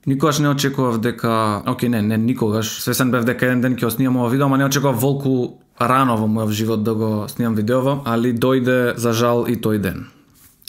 Никогаш не очекував дека, не никогаш, свесен бев дека еден ден ќе снимам ова видео, ама не очекував волку рано во мојот живот да го снимам видеово, али дојде за жал и тој ден.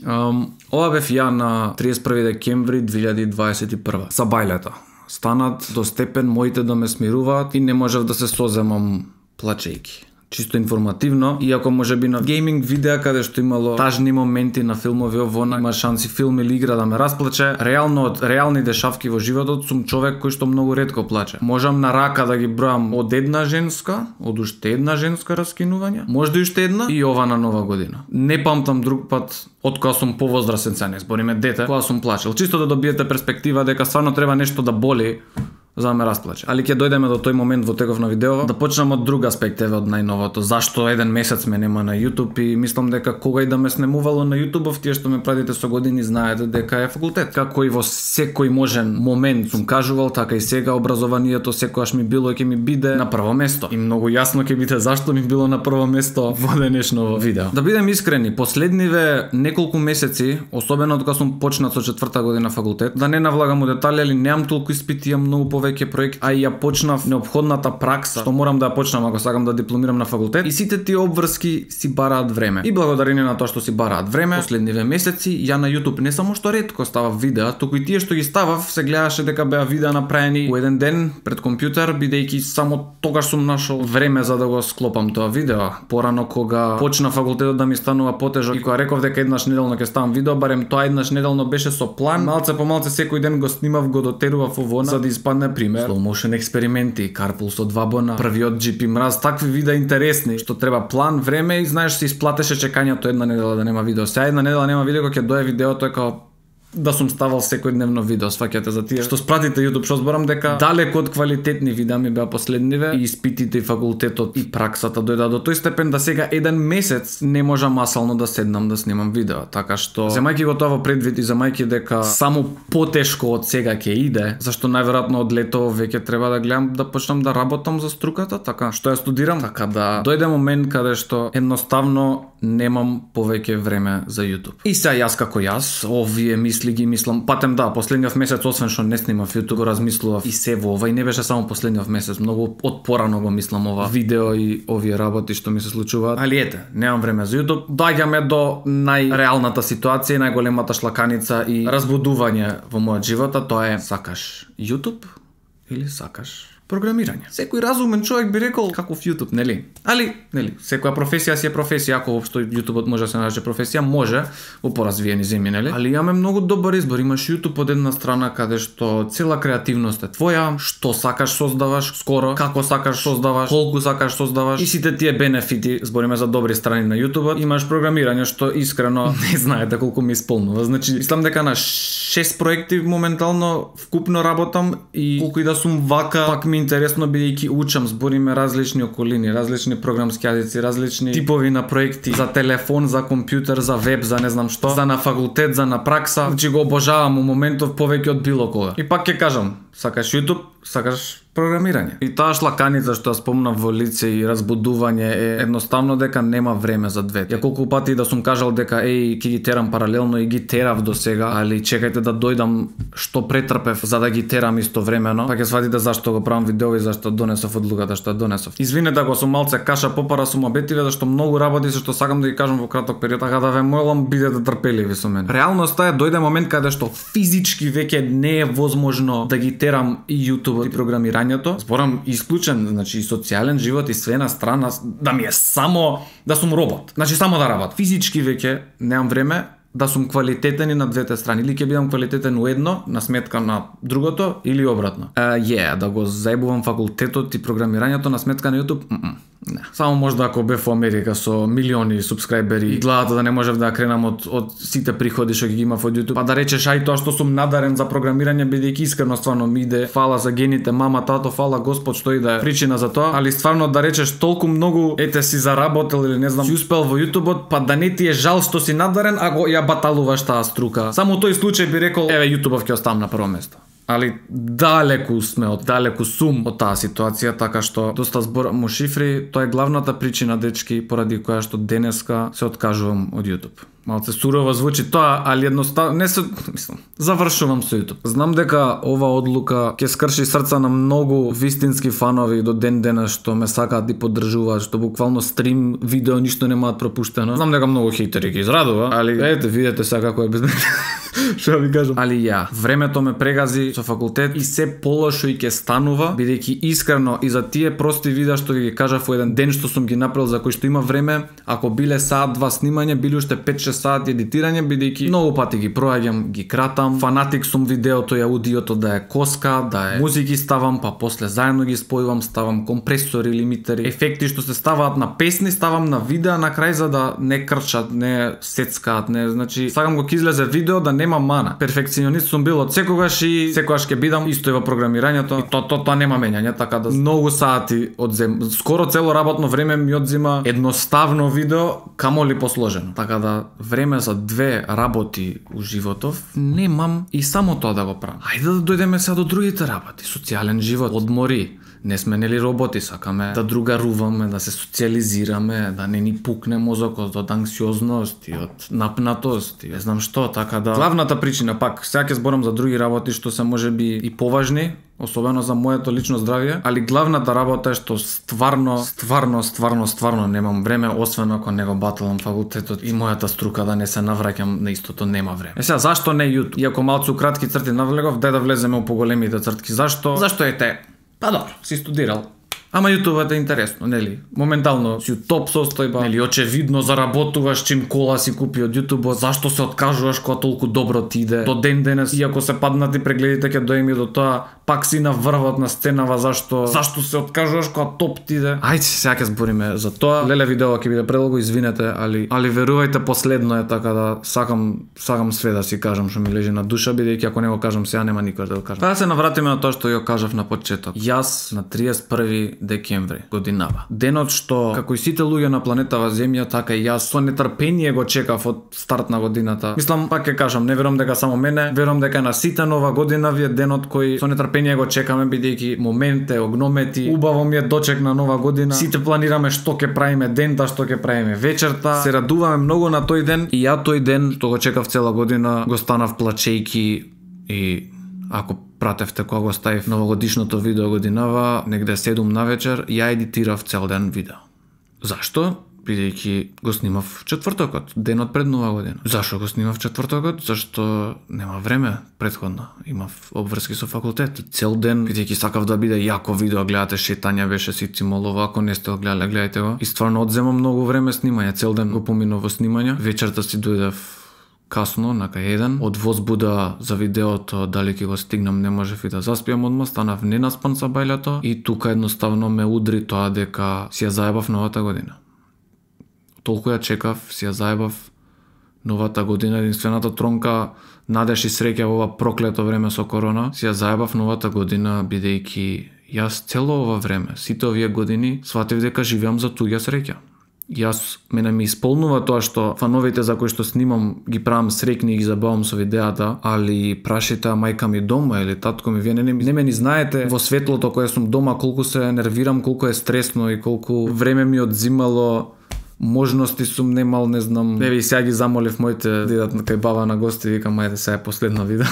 Ова бев ја на 31 декември 2021. Са бајлета. Станат до степен моите да ме смируваат и не можев да се соземам плачејки. Чисто информативно, иако можеби на гейминг видеа каде што имало тажни моменти на филмови овона, има шанси филм или игра да ме расплаче, реално од реални дешавки во животот сум човек кој што многу ретко плаче. Можам на рака да ги бројам од една женска, од уште една женска раскинување, можда и уште една и ова на Нова година. Не памтам друг пат од кога сум повозрасен, се не збориме дете, кога сум плачел. Чисто да добиете перспектива дека стварно треба нешто да боли за да ме расплаче. Али ќе дојдеме до тој момент во теков на видео. Да почнам од друг аспект, од најновото. Зашто еден месец ме нема на YouTube и мислам дека кога и да ме снемувало на YouTube, тие што ме пратите со години знаете дека е факултет. Како и во секој можен момент сум кажувал, така и сега образованието секогаш ми било и ќе ми биде на прво место. И многу јасно ќе биде зашто ми било на прво место во денешно видео. Да бидем искрени, последниве неколку месеци, особено од кога сум почнат со 4-та година факултет, да не навлагам у детали, али немам толку испити, имам многу повеќе проекти, а и ја почнав неопходната пракса, што морам да ја почнам ако сакам да дипломирам на факултет. И сите тие обврски си бараат време. И благодарение на тоа што си бараат време, последниве месеци ја на YouTube не само што ретко ставав видеа, туку и тие што ги ставав се гледаше дека беа видеа направени во еден ден пред компјутер, бидејќи само тогаш сум нашол време за да го склопам тоа видео. Порано кога почна факултетот да ми станува потежок и кога реков дека еднаш неделно ќе ставам видео, барем тоа еднаш неделно беше со план, малце по малце секој ден го снимав, го дотерував овона за да испадне пример. Slow motion експерименти, Carpool со 2 бона, првиот GP мраз, такви видеа интересни, што треба план, време и знаеш се исплатеше чекањето една недела да нема видео. Сега една недела нема видео, кога ќе дое видеото е као да сум ставал секојдневно видео, сваќате за тие што спратите YouTube, што зборам дека далеку од квалитетни видеа ми беа последниве и испитите и факултетот и праксата дојдоа до тој степен да сега еден месец не можам масално да седнам да снимам видео, така што земајќи го тоа во предвид и земајќи дека само потешко од сега ќе иде, зашто најверојатно од лето веќе треба да гледам да почнам да работам за струката, така што ја студирам, така да дојде момент каде што едноставно немам повеќе време за YouTube. И сега јас како јас, овие мисли ги мислам, патем да, последниот месец освен што не снимав YouTube, го размислував и се во ова и не беше само последниот месец, многу од порано го мислам ова видео и овие работи што ми се случуваат. Али ете, немам време за YouTube. Доаѓаме до најреалната ситуација, најголемата шлаканица и разбудување во мојот живот, а тоа е сакаш YouTube или сакаш програмирање. Секој разумен човек би рекол каков YouTube, нели? Али, нели, секоја професија си е професија, ако воопшто YouTube може да се нарече професија, може во поразвиени земји, нели? Али имаме многу добар избор, имаш YouTube од една страна каде што цела креативност е твоја, што сакаш создаваш, скоро, како сакаш создаваш, колку сакаш создаваш и сите тие бенефити, збориме за добри страни на YouTube, имаш програмирање што искрено не знаете колку ми исполнува. Значи, мислам дека на 6 проекти моментално вкупно работам и колку и да сум вака, пак ми интересно бидејќи учам, збориме различни околини, различни програмски јазици, различни типови на проекти за телефон, за компјутер, за веб, за не знам што, за на факултет, за на пракса. Значи го обожавам у моментов повеќе од било кога. И пак ќе кажам, сакаш YouTube, сакаш програмирање. И таа шлаканица што ја спомнав во лице и разбудување е едноставно дека нема време за двете. Ја колку пати да сум кажал дека ќе ги терам паралелно и ги терав до сега, али чекајте да дојдам што претрпев за да ги терам истовремено, па ќе сватите зашто го правам видео и зашто донесов одлуката што донесов. Извинете ако сум малце каша попара сум обетиве зашто многу работи се што сакам да ги кажам во краток период, така да ве молам бидете трпеливи со мене. Реалноста е дојде момент каде што физички веќе не е возможно да ги терам и YouTube и програмирањето. Зборам исклучен, значи и социјален живот и све на страна, да ми е само да сум робот. Значи само да работам. Физички веќе немам време да сум квалитетен и на двете страни. Или ќе бидам квалитетен у едно на сметка на другото или обратно. Да го заебувам факултетот и програмирањето на сметка на YouTube. Не. Само можда ако бев во Америка со милиони субскрајбери и гледате да не можев да кренам од сите приходи што ги имав од YouTube. Па да речеш ај тоа што сум надарен за програмирање бидејќи искрено стварно ми иде, фала за гените, мама, тато, фала Господ што и да е причина за тоа, али стварно да речеш толку многу ете си заработил или не знам, си успел во YouTube, па да не ти е жал што си надарен, ако ја баталуваш таа струка. Само тој случај би рекол, еве YouTube ќе оставам на прво место. али далеку сум од таа ситуација, така што доста зборам шифри, тоа е главната причина, дечки, поради која што денеска се откажувам од YouTube. Малце сурово звучи тоа, али едноставно не се, завршувам со YouTube. Знам дека ова одлука ќе скрши срца на многу вистински фанови до ден денес што ме сакаат и поддржуваат, што буквално стрим, видео, ништо немаат пропуштено. Знам дека многу хейтери ги израдува, али ете, видете сега како е без мене. Што ви кажам? Али времето ме прегази со факултет и се полошо и ќе станува, бидејќи искрено и за тие прости видеа што ви ги кажав во еден ден што сум ги направил, за кои што има време, ако биле саат-два снимање, били уште 5-6 сати едитирање, бидејќи многу пати ги проаѓам, ги кратам. Фанатик сум видеото и аудиото да е коска, да е музики ставам, па после заедно ги спојувам, ставам компресори, лимитери, ефекти што се ставаат на песни, ставам на видеа на крај за да не крчат, не сецкаат, не, значи сакам го ќе излезе видео да нема мана. Перфекционист сум бил од секогаш и секогаш ќе бидам, исто и во програмирањето. И тоа нема менјање, така да многу сати одзем, скоро цело работно време ми одзема едноставно видео, камоли посложено. Така да време за две работи у животов немам и само тоа да го правам. Ајде да дојдеме сега до другите работи, социјален живот, одмори. Не сме нели роботи, сакаме да другаруваме, да се социализираме, да не ни пукне мозокот од анксиозност и од напнатост, и не знам што, така да. Главната причина, пак, сега ќе зборам за други работи што се можеби и поважни, особено за моето лично здравје, али главната работа е што стварно немам време, освен ако не го баталам факултетот и мојата струка да не се навраќам на истото, нема време. Сега зашто не YouTube? Иако малку кратки црти навлегов, дај да влеземе у поголемите цртки. Зашто ете? Па добро, си студирал. Ама YouTube е интересно, нели? Моментално си у топ состојба, нели очевидно заработуваш чим кола си купи од YouTube, зашто се откажуваш кога толку добро ти иде? До ден денес, иако се паднати прегледите ќе дојми до тоа, пак си на врвот на сценава, зашто се откажуваш кога топ ти иде? Ајде сега ќе збориме за тоа. Леле видео ќе биде предолго, извинете, али верувајте, последно е, така да сакам све да си кажам што ми лежи на душа, бидејќи ако не го кажам сега нема никој да го кажам. Па да се навратиме на тоа што ја кажав на почеток. Јас на 31 декември годинава, денот што како и сите луѓе на планетава Земја, така и јас со нетрпение го чекав од старт на годината. Мислам, пак ќе кажам, не верувам дека само мене, верувам дека на сите нова година ви е денот кој со нетрпение го чекаме, бидејќи момент е огномети, убаво ми е дочек на нова година. Сите планираме што ќе правиме дента, што ќе правиме вечерта. Се радуваме многу на тој ден и ја тој ден што го чекав цела година го станав плачејки и ако пратевте кога го ставив новогодишното видео годинава, негде 7 навечер, ја едитирав цел ден видео. Зашто? Бидејќи го снимав четвртокот, денот пред нова година. Зашо го снимав четвртокот? Зашто нема време претходно. Имав обврски со факултет и цел ден, бидејќи сакав да биде јако видео, гледате шетања, беше сици молова, ако не сте го гледале, гледајте го. И стварно одзема многу време снимање, цел ден го поминав во снимање. Вечерта си дојдев касно, на кај 1, од возбуда за видеото, дали ќе го стигнам, не можев и да заспиам одма, станав ненаспан за бајлето и тука едноставно ме удри тоа дека си ја заебав новата година. Толку ја чекав, си ја заебав новата година, единствената тронка надеж и среќа во ова проклето време со корона, си ја заебав новата година, бидејќи јас цело ова време, сите овие години, сватив дека живеам за туѓа среќа. Јас мене ми исполнува тоа што фановите за кои што снимам ги правам среќни и ги забавам со видеата, али прашите мајка ми дома или татко ми, вие не ме ни знаете во светлото кое сум дома, колку се нервирам, колку е стресно и колку време ми одзимало, можности сум немал, не знам. Еве и сега ги замолив моите да идат кај баба на гости, викам ајде сега е последно видео.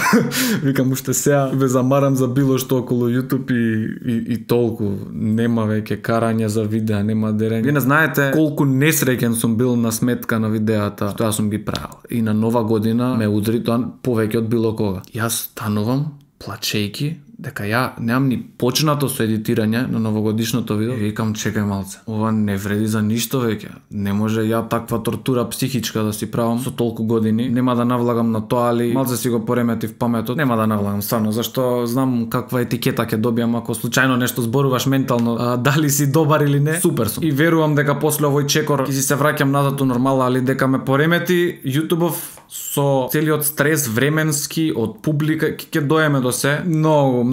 Викам уште сега ве замарам за било што околу YouTube и толку. Нема веќе карање за видеа, нема дерење. Вие не знаете колку несреќен сум бил на сметка на видеата што јас сум ги правил. И на нова година ме удри тоа повеќе од било кога. Јас станувам плачејки дека ја немам ни почнато со едитирање на новогодишното видео. И викам, чекај малце, ова не вреди за ништо веќе. Не може ја таква тортура психичка да си правам со толку години. Нема да навлагам на тоа, али малце си го пореметив паметот. Нема да навлагам стварно, зашто знам каква етикета ќе добиам ако случајно нешто зборуваш ментално, дали си добар или не. Супер сум. И верувам дека после овој чекор ќе си се враќам назад у нормала, али дека ме поремети YouTube-ов со целиот стрес временски од публика, ќе доеме до се, многу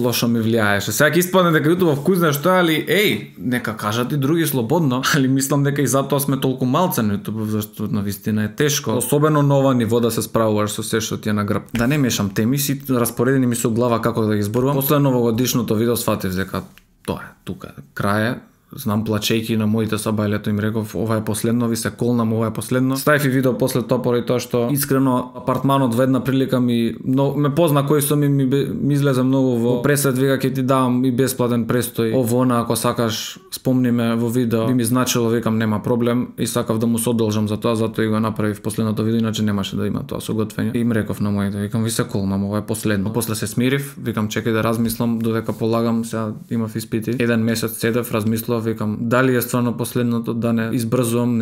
лошо ми влијаеше. Сега ќе испадне дека YouTube вкузне што е, али нека кажат и други слободно, али мислам дека и затоа сме толку малце на YouTube, зашто на вистина е тешко, особено на ова ниво да се справуваш со се што ти е на грб. Да не мешам теми, си распоредени ми со глава како да ги зборувам. После новогодишното видео сфатив дека тоа е, тука е, крај е. Знам, плачејки на моите сабајлето им реков, ова е последно, ви се колнам, ова е последно. Ставив и видео после тоа поради тоа што искрено апартманот во една прилика ме позна кој со ми излезе многу во пресед, вика ќе ти давам и бесплатен престој. Ово она ако сакаш, спомни ме во видео, би ми значило, викам нема проблем и сакав да му содолжам за тоа, затоа и го направив последното видео, иначе немаше да има тоа соготвење. И им реков на моите, викам ви се колнам, ова е последно. После се смирив, викам чекај да размислам додека полагам, сега имав испити. Еден месец седев, размислував, викам дали е стварно последното, да не избрзувам,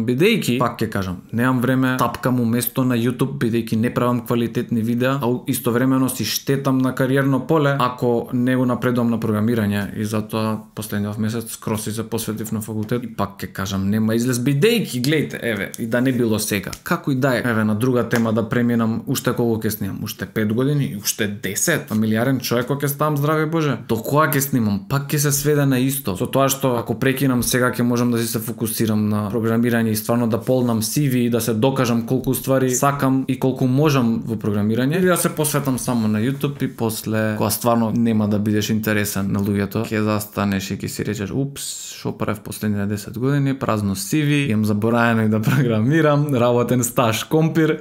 бидејќи пак ќе кажам, немам време, тапкам уместо на YouTube бидејќи не правам квалитетни видеа, а истовремено си штетам на кариерно поле ако не го напредувам на програмирање и затоа последниот месец скроз се посветив на факултет и пак ќе кажам нема излез бидејќи гледате, еве, и да не било сега. Како и да е, еве на друга тема да преминам, уште колку ќе снимам, уште 5 години, уште 10, фамилиарен човек ќе ставам, здраве Боже. До кога ќе снимам? Пак ќе се сведе на исто. Со тоа што ако прекинам сега ќе можам да си се фокусирам на програмирање и стварно да полнам CV и да се докажам колку ствари сакам и колку можам во програмирање, или да се посветам само на YouTube и после кога стварно нема да бидеш интересен на луѓето, ќе застанеш и ќе си речеш упс, шо правев последните 10 години, празно CV, имам забораено и да програмирам, работен стаж компир.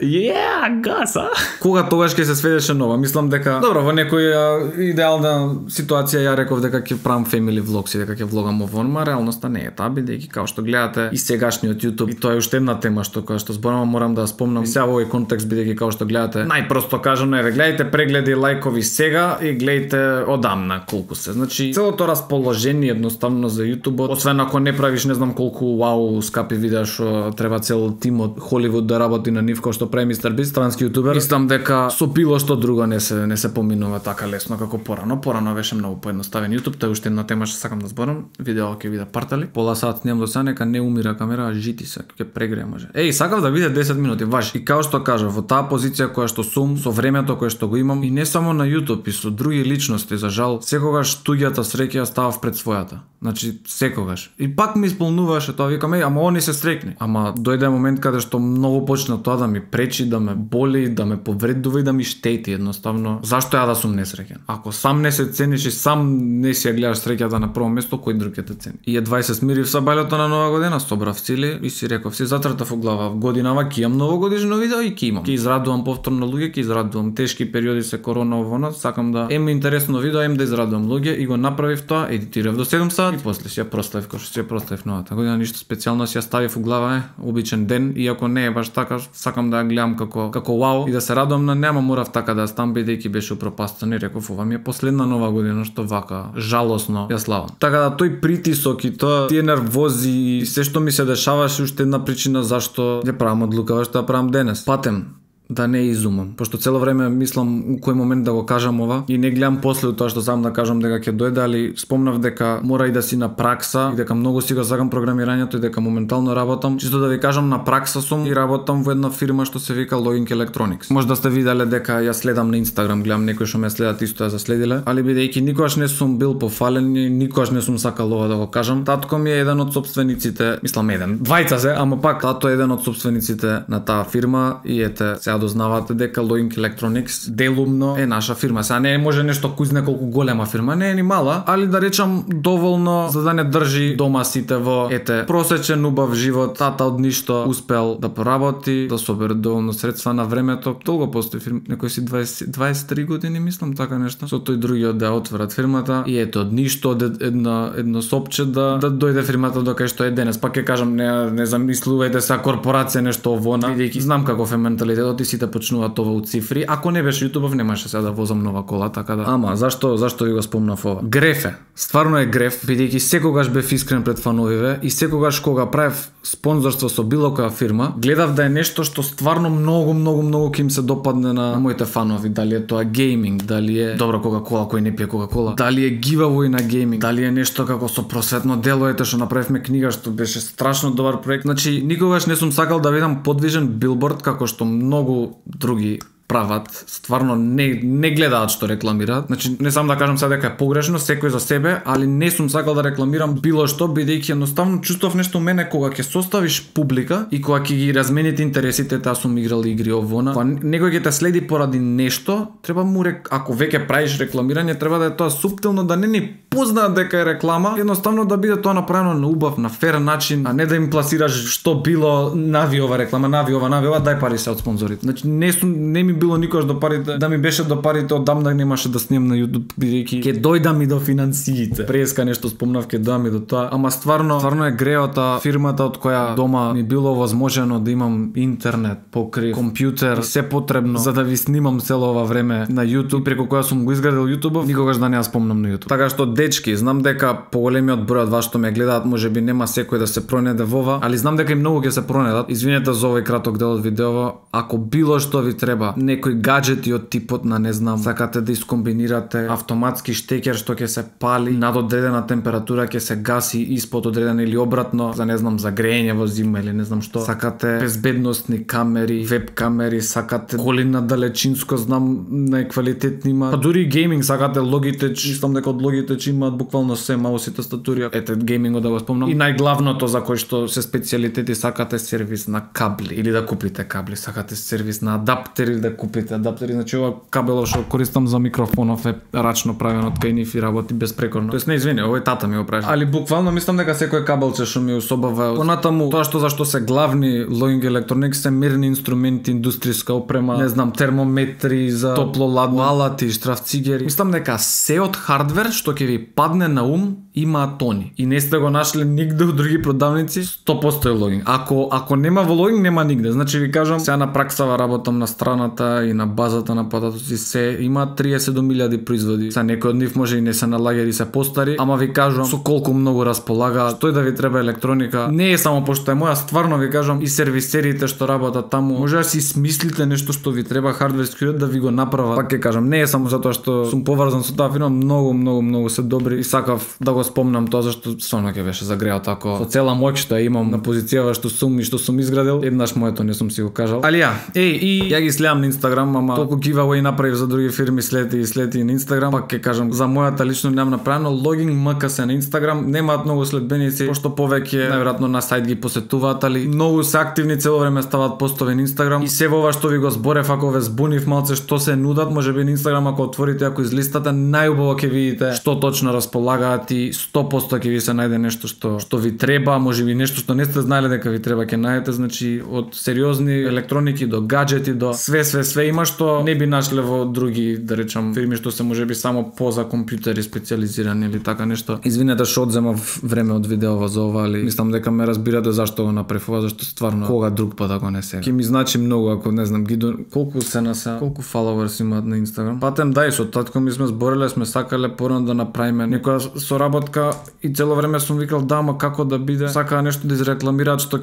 Гаса. Кога тогаш ќе се сведеше нова? Мислам дека добро, во некоја идеална ситуација ја реков дека ќе правам family vlogs и дека ќе влогам ова, реалноста не е таа, бидејќи као што гледате и сегашниот YouTube, и тоа е уште една тема што кога што зборувам морам да ја спомнам и сега во овој контекст, бидејќи као што гледате, најпросто кажано еве гледајте прегледи, лајкови сега и гледајте одамна колку се. Значи целото расположение едноставно за YouTube, освен ако не правиш не знам колку вау скапи видеа што треба цел тим од Холивуд да работи на нив, кој што прави Мистер Бист, странски јутубер, мислам дека со било што друго не се поминува така лесно како порано. Порано беше многу поедноставен YouTube, тоа е уште една тема што сакам да зборам. Видео ќе биде партали. Пола сат снимам до сега, нека не умира камера, жити се, ќе прегрее може. Сакав да биде 10 минути, важи. И као што кажав, во таа позиција која што сум, со времето кое што го имам, и не само на YouTube, и со други личности, за жал, секогаш туѓата среќа ја ставав пред својата. Значи, секогаш. И пак ми исполнуваше тоа, викам, ама они се среќни. Ама дојде момент каде што многу почна тоа да ми пречи, да ме боли, да ме повредува и да ми штети едноставно. Зашто ја да сум несреќен? Ако сам не се цениш и сам не си ја гледаш среќата на прво место, кој друг ќе те цени? И едва се смирив са бајлото на нова година, собрав сили и си реков, си затртав во глава, годинава ќе имам новогодишно видео и ќе имам. Ќе израдувам повторно луѓе, ќе израдувам, тешки периоди се корона овона, сакам да интересно видео, да израдувам луѓе и го направив тоа, едитирав до 7 сат и после си ја прославив кој што си ја прославив новата година, ништо специјално си ја ставив во глава, обичен ден, и ако не е баш така, сакам да ја гледам како вау и да се радувам на нема, морав така да стам бидејќи беше упропастен и реков ова ми е последна нова година што вака жалосно ја славам. Така да тој притисок и тоа тие нервози и се што ми се дешаваше уште една причина зашто ја правам одлука што ја правам денес. Патем да не изумам, пошто цело време мислам у кој момент да го кажам ова и не гледам после тоа што сам да кажам дека ќе дојде, али спомнав дека мора и да си на пракса и дека многу си го сакам програмирањето и дека моментално работам. Чисто да ви кажам, на пракса сум и работам во една фирма што се вика Logink Electronics. Може да сте виделе дека ја следам на Instagram, гледам некои што ме следат исто ја заследиле, али бидејќи никогаш не сум бил пофален, никогаш не сум сакал ова да го кажам. Татко ми е еден од сопствениците, мислам еден, двајца се, ама пак тато е еден од сопствениците на таа фирма и ете дознавате дека Logink Electronics делумно е наша фирма. Сега не може нешто кузне колку голема фирма, не е ни мала, али да речам доволно за да не држи дома сите во просечен убав живот. Тата од ништо успел да поработи, да собере доволно средства на времето. Долго постои фирма, некои си 23 години мислам така нешто. Со тој другиот да отворат фирмата и ето од ништо од едно сопче да дојде фирмата до кај што е денес. Пак ќе кажам, не замислувајте се корпорација нешто овона, бидејќи знам каков е менталитетот и сите почнуваат ова у цифри. Ако не беше YouTube, немаше сега да возам нова кола, така да. Ама зашто ви го спомнав ова? Греф е. Стварно е греф, бидејќи секогаш бев искрен пред фановиве и секогаш кога правев спонзорство со било која фирма, гледав да е нешто што стварно многу ќе им се допадне на моите фанови, дали е тоа гейминг, дали е добро Кока-кола кој не пие Кока-кола, дали е giveaway на гейминг, дали е нешто како со просветно дело, ете што направивме книга што беше страшно добар проект. Значи никогаш не сум сакал да видам подвижен билборд како што многу други прават, стварно не гледаат што рекламираат. Значи не сам да кажам сега дека е погрешно, секој за себе, али не сум сакал да рекламирам било што, бидејќи едноставно чувствував нешто мене кога ќе составиш публика и кога ќе ги размените интересите, таа сум играл игри овона. Кога некој ќе те следи поради нешто, треба му ако веќе правиш рекламирање, треба да е тоа суптилно, да не ни познаат дека е реклама, едноставно да биде тоа направено на убав, на фер начин, а не да им пласираш што било нави ова реклама, нави ова, дај пари се од спонзорите. Значи не ми било никош до парите, да ми беше до парите одамна немаше да снимам на YouTube, бидејќи ќе дојдам и до финансиите. Преска нешто спомнав, ќе дојдам и до тоа, ама стварно е греота фирмата од која дома ми било возможено да имам интернет, покрив, компјутер, се потребно за да ви снимам цело ова време на YouTube, преку која сум го изградил YouTube, никогаш да не ја спомнам на YouTube. Така што дечки, знам дека поголемиот број од вас што ме гледаат, можеби нема секој да се пронеде во ова, али знам дека и многу ќе се пронедат. Извинете за овој краток дел од видео, ако било што ви треба, некои гаджети од типот на не знам, сакате да искомбинирате автоматски штекер што ќе се пали над одредена температура, ќе се гаси испод одредена или обратно, за не знам за грејење во зима или не знам што. Сакате безбедносни камери, веб камери, сакате коли на далечинско, знам најквалитетни има. Па дури и гейминг сакате, Logitech, мислам дека од Logitech имаат буквално се, маус и тастатури. Ете геймингот да го спомнам. И најглавното за кој што се специјалитети, сакате сервис на кабли или да купите кабли, сакате сервис на адаптери да купите адаптери, значи ова кабелот што користам за микрофонов е рачно правен од кај нив и работи безпрекорно. Тоест не извини, овој тата ми го прави. Али буквално мислам дека секој кабелче што ми усобава. Понатаму тоа што зашто се главни Loging Electronics се мерни инструменти, индустријска опрема, не знам, термометри за топло-ладно, алати, штрафцигери. Мислам дека се од хардвер што ќе ви падне на ум има тони. И не сте го нашли нигде од други продавници, 100% е Loging. Ако нема во Loging, нема нигде. Значи ви кажам, сега на праксава работам на страната и на базата на податоци, се има 37.000 производи. Са некои од нив може и не се налагари, се постари, ама ви кажам со колку многу располагаат, што и да ви треба електроника. Не е само пошто е моја, стварно ви кажам, и сервисерите што работат таму, може да си смислите нешто што ви треба хардверски да ви го направат. Пак ќе кажам, не е само затоа што сум поврзан со таа фирма, многу се добри и сакав да го спомнам тоа зашто стварно ќе беше загреал тако. Со цела моќ што имам на позицијава што сум и што сум изградил, еднаш моето не сум си го кажал. Али ја ги следам на Инстаграм, ама толку giveaway направив за други фирми, следи на Инстаграм, пак ќе кажам за мојата лично немам направено. Loging МКС на Инстаграм, немаат многу следбеници, пошто повеќе најверојатно на сајт ги посетуваат, али многу се активни, цело време стават постови на Инстаграм. И се во ова што ви го зборев, ако ве збунив малце што се нудат, можеби на Инстаграм ако отворите, ако излистате, најубаво ќе видите што точно располагаат и 100% ќе ви се најде нешто што ви треба, можеби нешто што не сте знаеле дека ви треба ќе најдете, значи од сериозни електроники до гаджети до све има што не би нашле во други, да речам, фирми што се можеби само поза компјутери специализирани или така нешто. Извинете што одземав време од видео за ова, али мислам дека ме разбирате зашто го направив ова, зашто стварно кога друг пат да го не сега. Ќе ми значи многу ако не знам колку се на сега, колку followers имаат на Инстаграм. Патем дај со татко ми сме збореле, сме сакале порано да направиме некоја соработка и цело време сум викал да, ама како да биде, сакаа нешто да изрекламираат што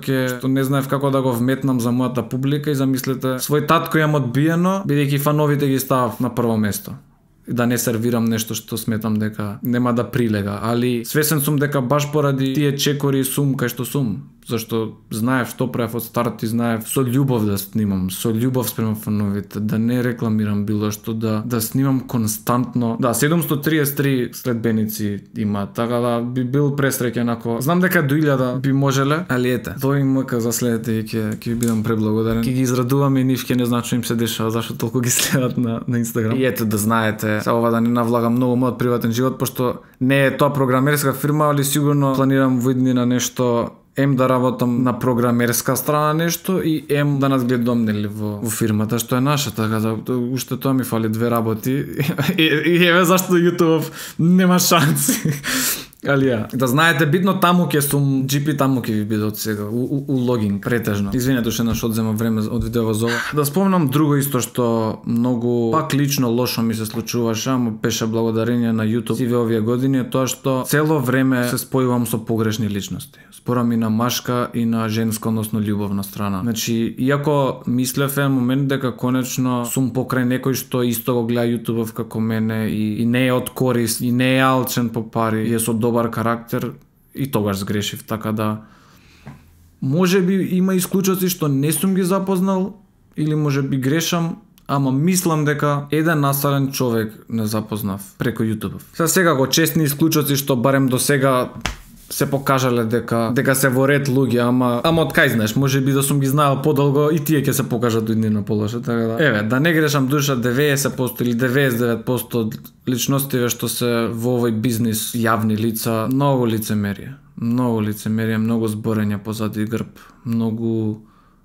не знаев како да го вметнам за мојата публика и замислете, свој татко имам одбиено, бидејќи фановите ги ставав на прво место. Да не сервирам нешто што сметам дека нема да прилега, али свесен сум дека баш поради тие чекори сум кај што сум, зашто знаев што правев од старт и знаев со љубов да снимам, со љубов спрема фановите, да не рекламирам било што, да снимам константно. Да, 733 следбеници има, така да би бил пресреќен ако знам дека до 1000 би можеле, али ете, Loging МК за следете и ќе ви бидам преблагодарен. Ќе ги израдувам и нив ќе не знам што им се дешава, зашто толку ги следат на Инстаграм. И ете да знаете, се ова да не навлагам многу мојот приватен живот, пошто не е тоа програмерска фирма, али сигурно планирам во иднина нешто да работам на програмерска страна нешто и да надгледувам нели во фирмата што е наша, така да уште тоа ми фали 2 работи и еве зашто YouTube нема шанси. Али да знаете, битно таму ќе сум GP, таму ќе ви биде од сега у логинг претежно. Извинете уште еднаш одзема време од видео за ова. Да спомнам друго исто што многу пак лично лошо ми се случуваше, ама беше благодарение на YouTube сиве овие години, е тоа што цело време се спојувам со погрешни личности. Спорам и на машка и на женска, односно љубовна страна. Значи, иако мислев еден момент дека конечно сум покрај некој што исто го гледа YouTube како мене и не е од корист, и не е алчен по пари, и е со добар карактер, и тогаш сгрешив, така да можеби има исклучоци што не сум ги запознал или можеби грешам, ама мислам дека еден насален човек не запознав преку YouTube. Сега го честни исклучоци што барем до сега се покажале дека се во ред луѓе, ама од кај знаеш, можеби да сум ги знаел подолго и тие ќе се покажат од на полоше, така да. Еве, да не грешам душа, 90% или 99% од личностиве што се во овој бизнис јавни лица, многу лицемерие, многу зборење позади грб, многу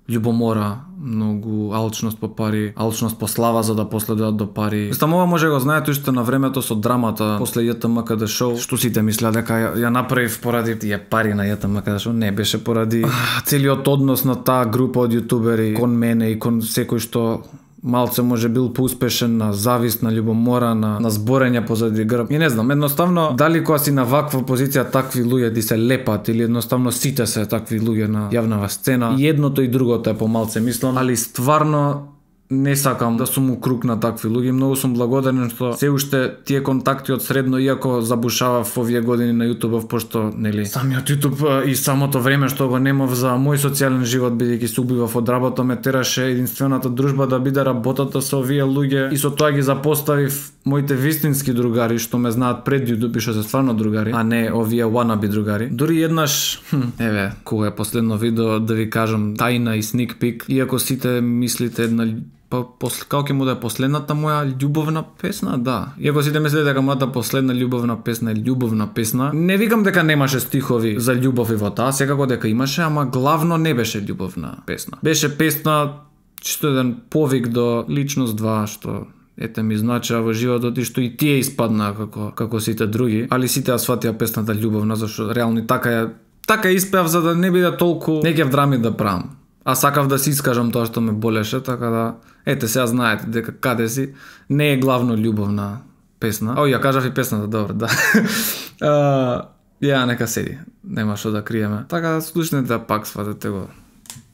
љубомора, многу алчност по пари, алчност по слава за да последуваат до пари. Мислам, ова може го знаете уште на времето со драмата после JTMKD шоу, што сите мислеа дека ја направив поради тие пари на JTMKD шоу, не беше поради целиот однос на таа група од јутубери кон мене и кон секој што малце може бил поуспешен на завист, на љубомора, на зборење позади грб. И не знам, едноставно дали кога си на ваква позиција такви луѓе ти се лепат или едноставно сите се такви луѓе на јавнава сцена. И едното и другото е помалце мислам, али стварно не сакам да сум у круг на такви луѓе. Многу сум благодарен што се уште тие контакти од средно, иако забушавав овие години на YouTube, пошто нели самиот YouTube и самото време што го немав за мој социјален живот, бидејќи се убивав од работа, ме тераше единствената дружба да биде работата со овие луѓе, и со тоа ги запоставив моите вистински другари што ме знаат пред YouTube и што се стварно другари, а не овие wannabe другари. Дури еднаш, еве, кога е последно видео, да ви кажам тајна и sneak peek, иако сите мислите една како ќе му да е последната моја љубовна песна, да. Иако сите мислите дека мојата последна љубовна песна е љубовна песна, не викам дека немаше стихови за љубов и во таа, секако дека имаше, ама главно не беше љубовна песна. Беше песна чисто еден повик до личност 2 што ете ми значеа во животот и што и тие испаднаа како сите други, али сите ја сватија песната љубовна, зашто реално така испеав за да не биде толку некев драми да правам. А сакав да си искажам тоа што ме болеше, така да ете сега знаете дека каде си не е главно љубовна песна. Ја кажав и песната, добро, да. Ја нека седи, нема што да криеме. Така да слушнете пак, сватете го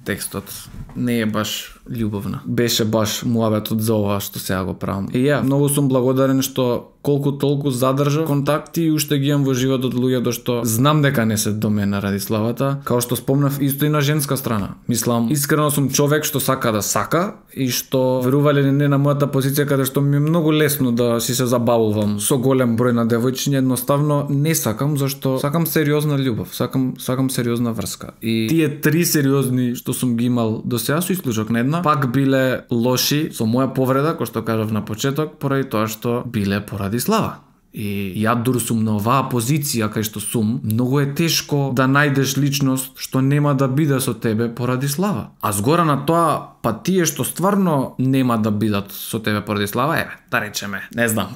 текстот. Не е баш љубовна. Беше баш муабетот за ова што сега го правам. И многу сум благодарен што колку толку задржав контакти и уште ги имам во животот луѓето што знам дека не се до мене ради славата, као што спомнав исто и на женска страна. Мислам, искрено сум човек што сака да сака и што верувале не на мојата позиција каде што ми е многу лесно да си се забавувам со голем број на девојчиња, едноставно не сакам, зашто сакам сериозна љубов, сакам сериозна врска. И тие 3 сериозни што сум ги имал до сега со исклучок на една, пак биле лоши со моја повреда, кој што кажав на почеток, поради тоа што биле поради слава. И ја дур сум на оваа позиција кај што сум, многу е тешко да најдеш личност што нема да биде со тебе поради слава. А згора на тоа, па тие што стварно нема да бидат со тебе поради слава, да речеме, не знам,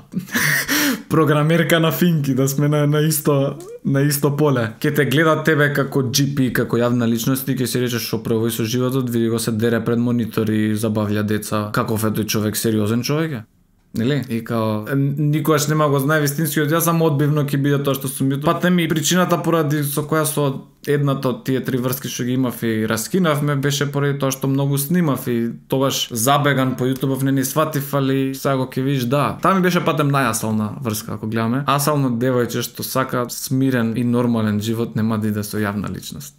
програмерка на финки, да сме на исто поле. Ке те гледат тебе како GP, како јавна личност и ке си речеш што правој со животот, види го се дере пред монитори, забавља деца, каков е тој човек, сериозен човек е. Нели? И као никогаш нема го знае вистинскиот, јас само одбивно ќе биде тоа што сум бил. Патем и причината поради со која со едната од тие 3 врски што ги имав и раскинавме беше поради тоа што многу снимав и тогаш забеган по YouTube не ни сватив, али сега го ќе видиш, да. Таа ми беше патем најасална врска, ако гледаме. Асално девојче што сака смирен и нормален живот, нема да иде со јавна личност.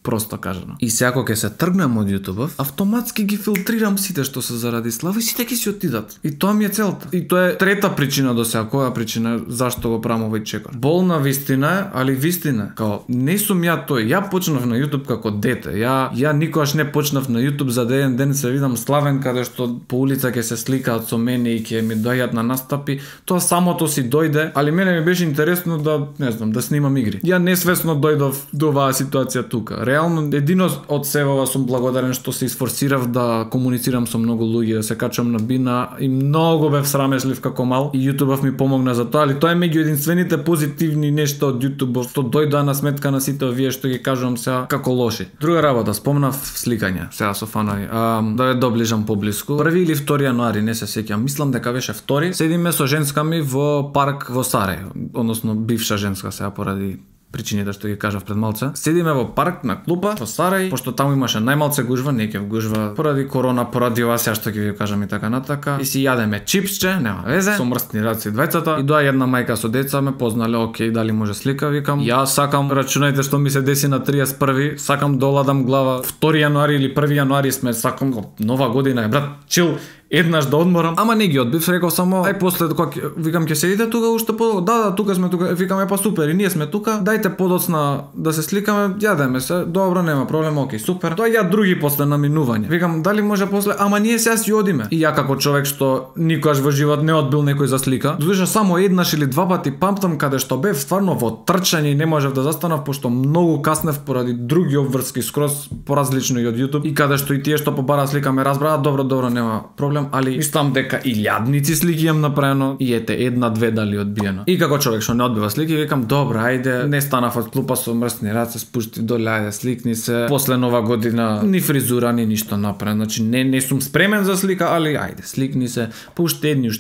Просто кажано. И сега кога ќе се тргнам од YouTube, автоматски ги филтрирам сите што се заради слава и сите ќе си отидат. И тоа ми е целта. И тоа е трета причина до сега. Која причина зашто го правам овој чекор? Болна вистина е, али вистина. Као не сум ја тој. Ја почнав на YouTube како дете. Ја никогаш не почнав на YouTube за да еден ден се видам славен каде што по улица ќе се сликаат со мене и ќе ми доаѓаат на настапи. Тоа самото си дојде, али мене ми беше интересно да, не знам, да снимам игри. Ја несвесно дојдов до оваа ситуација тука. реално едино од себе сум благодарен што се isforsirав да комуницирам со многу луѓе, да се качам на бина и многу бев срамежлив како мал и YouTube ми помогна за тоа, али тоа е меѓу единствените позитивни нешта од YouTube што дојдоа на сметка на сите овие што ги кажувам сега како лоши. Друга работа, спомнав сликање, сега со фанови, да ве доближам поблиску. 1 или 2 јануари, не се сеќам, мислам дека беше 2, седиме со женска ми во парк во Сарајево, односно бивша женска сега поради причините што ги кажав пред малце. Седиме во парк на клупа во Сарај, пошто таму имаше најмалце гужва, не ќе гужва поради корона, поради ова сега што ќе ви кажам и така натака. И си јадеме чипсче, нема везе, со мрстни раци двајцата. И доа една мајка со деца ме познале, окей, дали може слика, викам. Ја сакам, рачунајте што ми се деси на 31, сакам да оладам глава 2 јануари или 1 јануари сме, сакам нова година, брат, чил. Еднаш да одморам, ама не ги одбив, реков само ај после кога викам ќе седите тука уште да, тука сме тука, викаме па супер и ние сме тука, дајте подоцна да се сликаме, јадеме се, добро, нема проблем, окей, супер. Тоа ја други после на минување. Викам дали може после, ама ние сега си одиме. И ја како човек што никогаш во живот не одбил некој за слика, додуша само еднаш или два пати памтам каде што бев стварно во трчање и не можев да застанав пошто многу каснев поради други обврски скроз поразлично и од YouTube и каде што и тие што побара слика ме разбраа, добро, нема проблем. Али мислам дека илјадници слики имам направено и ете една-две дали одбиено. И како човек што не одбива слики, викам добро, ајде, не станав од клупа со мрстни раце, спушти доле, ајде сликни се. После нова година ни фризура ни ништо направено. Значи не сум спремен за слика, али ајде, сликни се. Па уште едни.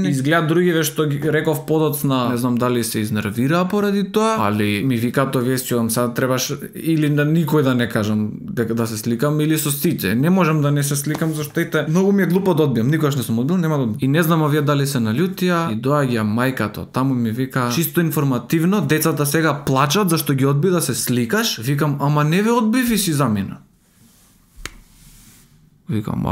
Изгледа другиве што ги реков подоцна, не знам дали се изнервираа поради тоа, али ми викаат овие сјом сега требаш или на никој да не кажам дека да се сликам или со сите. Не можам да не се сликам зашто ете многу ми е глупо да одбиам, никогаш не сум одбил, нема да одбил. И не знам овие дали се налјутија и доаѓа мајката, таму ми вика чисто информативно, децата сега плачат зашто ги одби да се сликаш, викам ама не ве одбив и си замина. Викам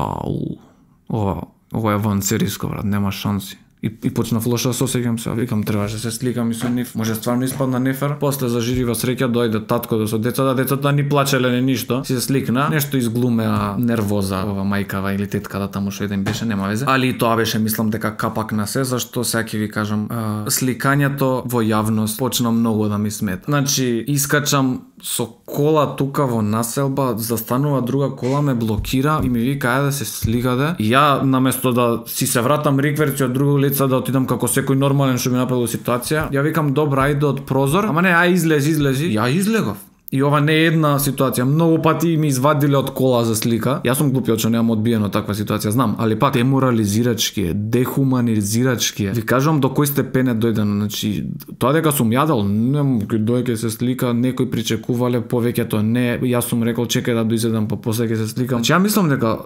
ова е ван сериско, брат, нема шанси. И почнав лоша да се осеќам се, викам требаше да се сликам и со нив, може стварно испадна нефер. После за жирива среќа дојде таткото со децата ни плачеле не ништо, си се сликна, нешто изглумеа нервоза ова мајкава или тетката таму што еден беше, нема везе. Али и тоа беше мислам дека капак на се, зашто сега ќе ви кажам, сликањето во јавност почна многу да ми смета. Значи, искачам со кола тука во населба, застанува друга кола, ме блокира и ми вика ајде да се сликаде. И ја наместо да си се вратам рикверци од друго лице да отидам како секој нормален што ми направил ситуација, ја викам добра ајде од прозор, ама не ај излези. Ја излегов. И ова не е една ситуација, многу пати ми извадиле од кола за слика. Јас сум глупиот што немам одбиено таква ситуација, знам, али пак деморализирачки е, дехуманизирачки е. Ви кажувам до кој степен е дојдено, значи тоа дека сум јадел, некој дојде се слика, некој причекувале, повеќето не, јас сум рекол чекај да дојдам па после ќе се сликам. Значи ја мислам дека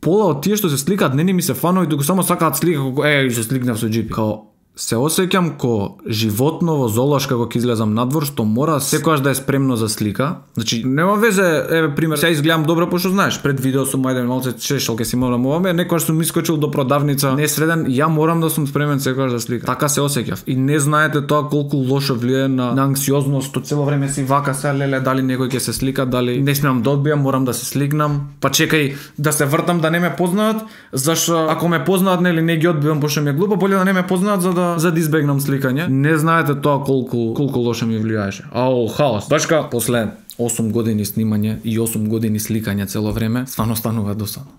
пола од тие што се сликаат не ми се фанови, туку само сакаат слика како се сликнав со джипи. Као се осеќам ко животно во зоолошка кога ќе излезам надвор што мора секогаш да е спремно за слика. Значи нема везе, еве пример, сега изгледам добро пошто знаеш, пред видео сум ајде малце чешел ке си морам оваме, некогаш сум искочил до продавница, не среден, ја морам да сум спремен секогаш за слика. Така се осеќав. И не знаете тоа колку лошо влијае на анксиозност, што цело време си вака се леле дали некој ќе се слика, дали не смеам да одбијам, морам да се сликнам. Па чекај да се вртам да не ме познаат, зашто ако ме познаат нели не ги одбивам пошто ми е глупо, боле да не ме познаат за да избегнам сликање. Не знаете тоа колку лошо ми влијаеше. Хаос. Башка после 8 години снимање и 8 години сликање цело време, стварно станува досадно.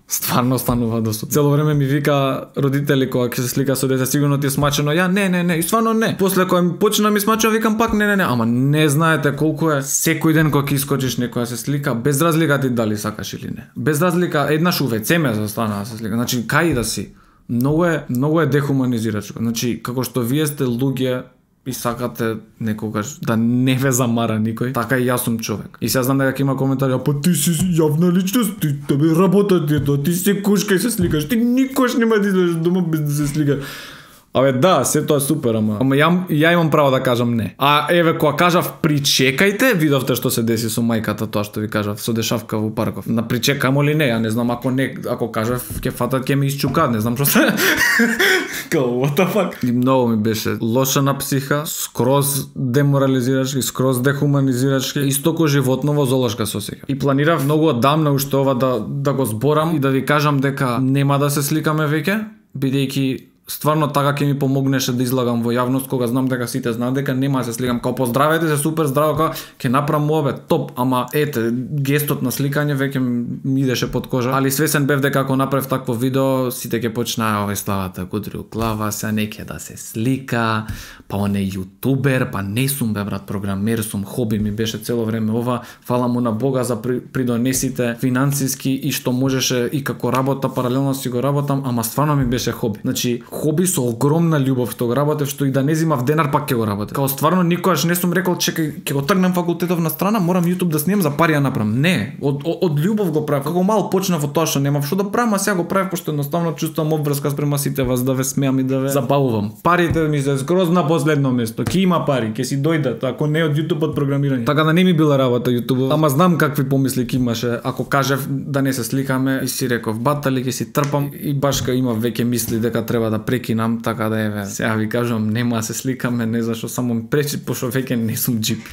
Цело време ми вика родители кога ќе се слика со деца, сигурно ти е смачено. Ја не, и стварно не. После кога почна ми смачено, викам пак не, ама не знаете колку е секој ден кога ќе искочиш некоја се слика, без разлика ти дали сакаш или не. Без разлика, еднаш у WC ме застана да се слика. Значи кај да си? Многу е дехуманизирачко. Значи, како што вие сте луѓе и сакате некогаш да не ве замара никој, така и јас сум човек. И сега знам дека има коментари, па ти си јавна личност, тебе работа ти тоа, ти се кушка и се сликаш, ти никош нема да излезеш дома без да се сликаш. Абе да, се тоа е супер, ама ја имам право да кажам не. А еве кога кажав причекајте, видовте што се деси со мајката, тоа што ви кажав, со дешавка во парков. На причекамо ли не, ја не знам, ако кажав ќе фатат ќе ме исчукаат, не знам што се. Као, what the fuck? И многу ми беше лоша на психа, скроз деморализирачки, скроз дехуманизирачки, исто ко животно во зоолошка се осеќам. И планирав многу одамна уште ова да го зборам и да ви кажам дека нема да се сликаме веќе, бидејќи стварно така ќе ми помогнеше да излагам во јавност кога знам дека сите знаат дека нема да се сликам. Као поздравете се, супер здраво, као ќе направам муабет, топ, ама ете, гестот на сликање веќе ми идеше под кожа. Али свесен бев дека ако направев такво видео, сите ќе почнаа овој ставата Гудрил Глава, се неќе да се слика, па он е јутубер, па не сум бе брат, програмер сум, хоби ми беше цело време ова. Фала му на Бога за придонесите финансиски и што можеше и како работа паралелно си го работам, ама стварно ми беше хоби. Значи хоби со огромна љубов што го работев, што и да не зимав денар пак ќе го работев. Као стварно никогаш не сум рекол чекај ќе го тргнам факултетов на страна, морам YouTube да снимам за пари да направам. Не, од љубов го правев. Како мал почнав од тоа што немав што да правам, а сега го правев пошто едноставно чувствувам обврска спрема сите вас да ве смеам и да ве забавувам. Парите ми се скроз на последно место. Ќе има пари, ќе си дојдат, ако не од YouTube од програмирање. Така да не ми била работа YouTube, ама знам какви помисли ќе имаше ако кажев да не се сликаме и си реков батали ќе си трпам и башка има веќе мисли дека треба да прекинам, така да еве. Сега ви кажам нема да се сликаме, не зашто само ми пречи пошто веќе не сум джипи.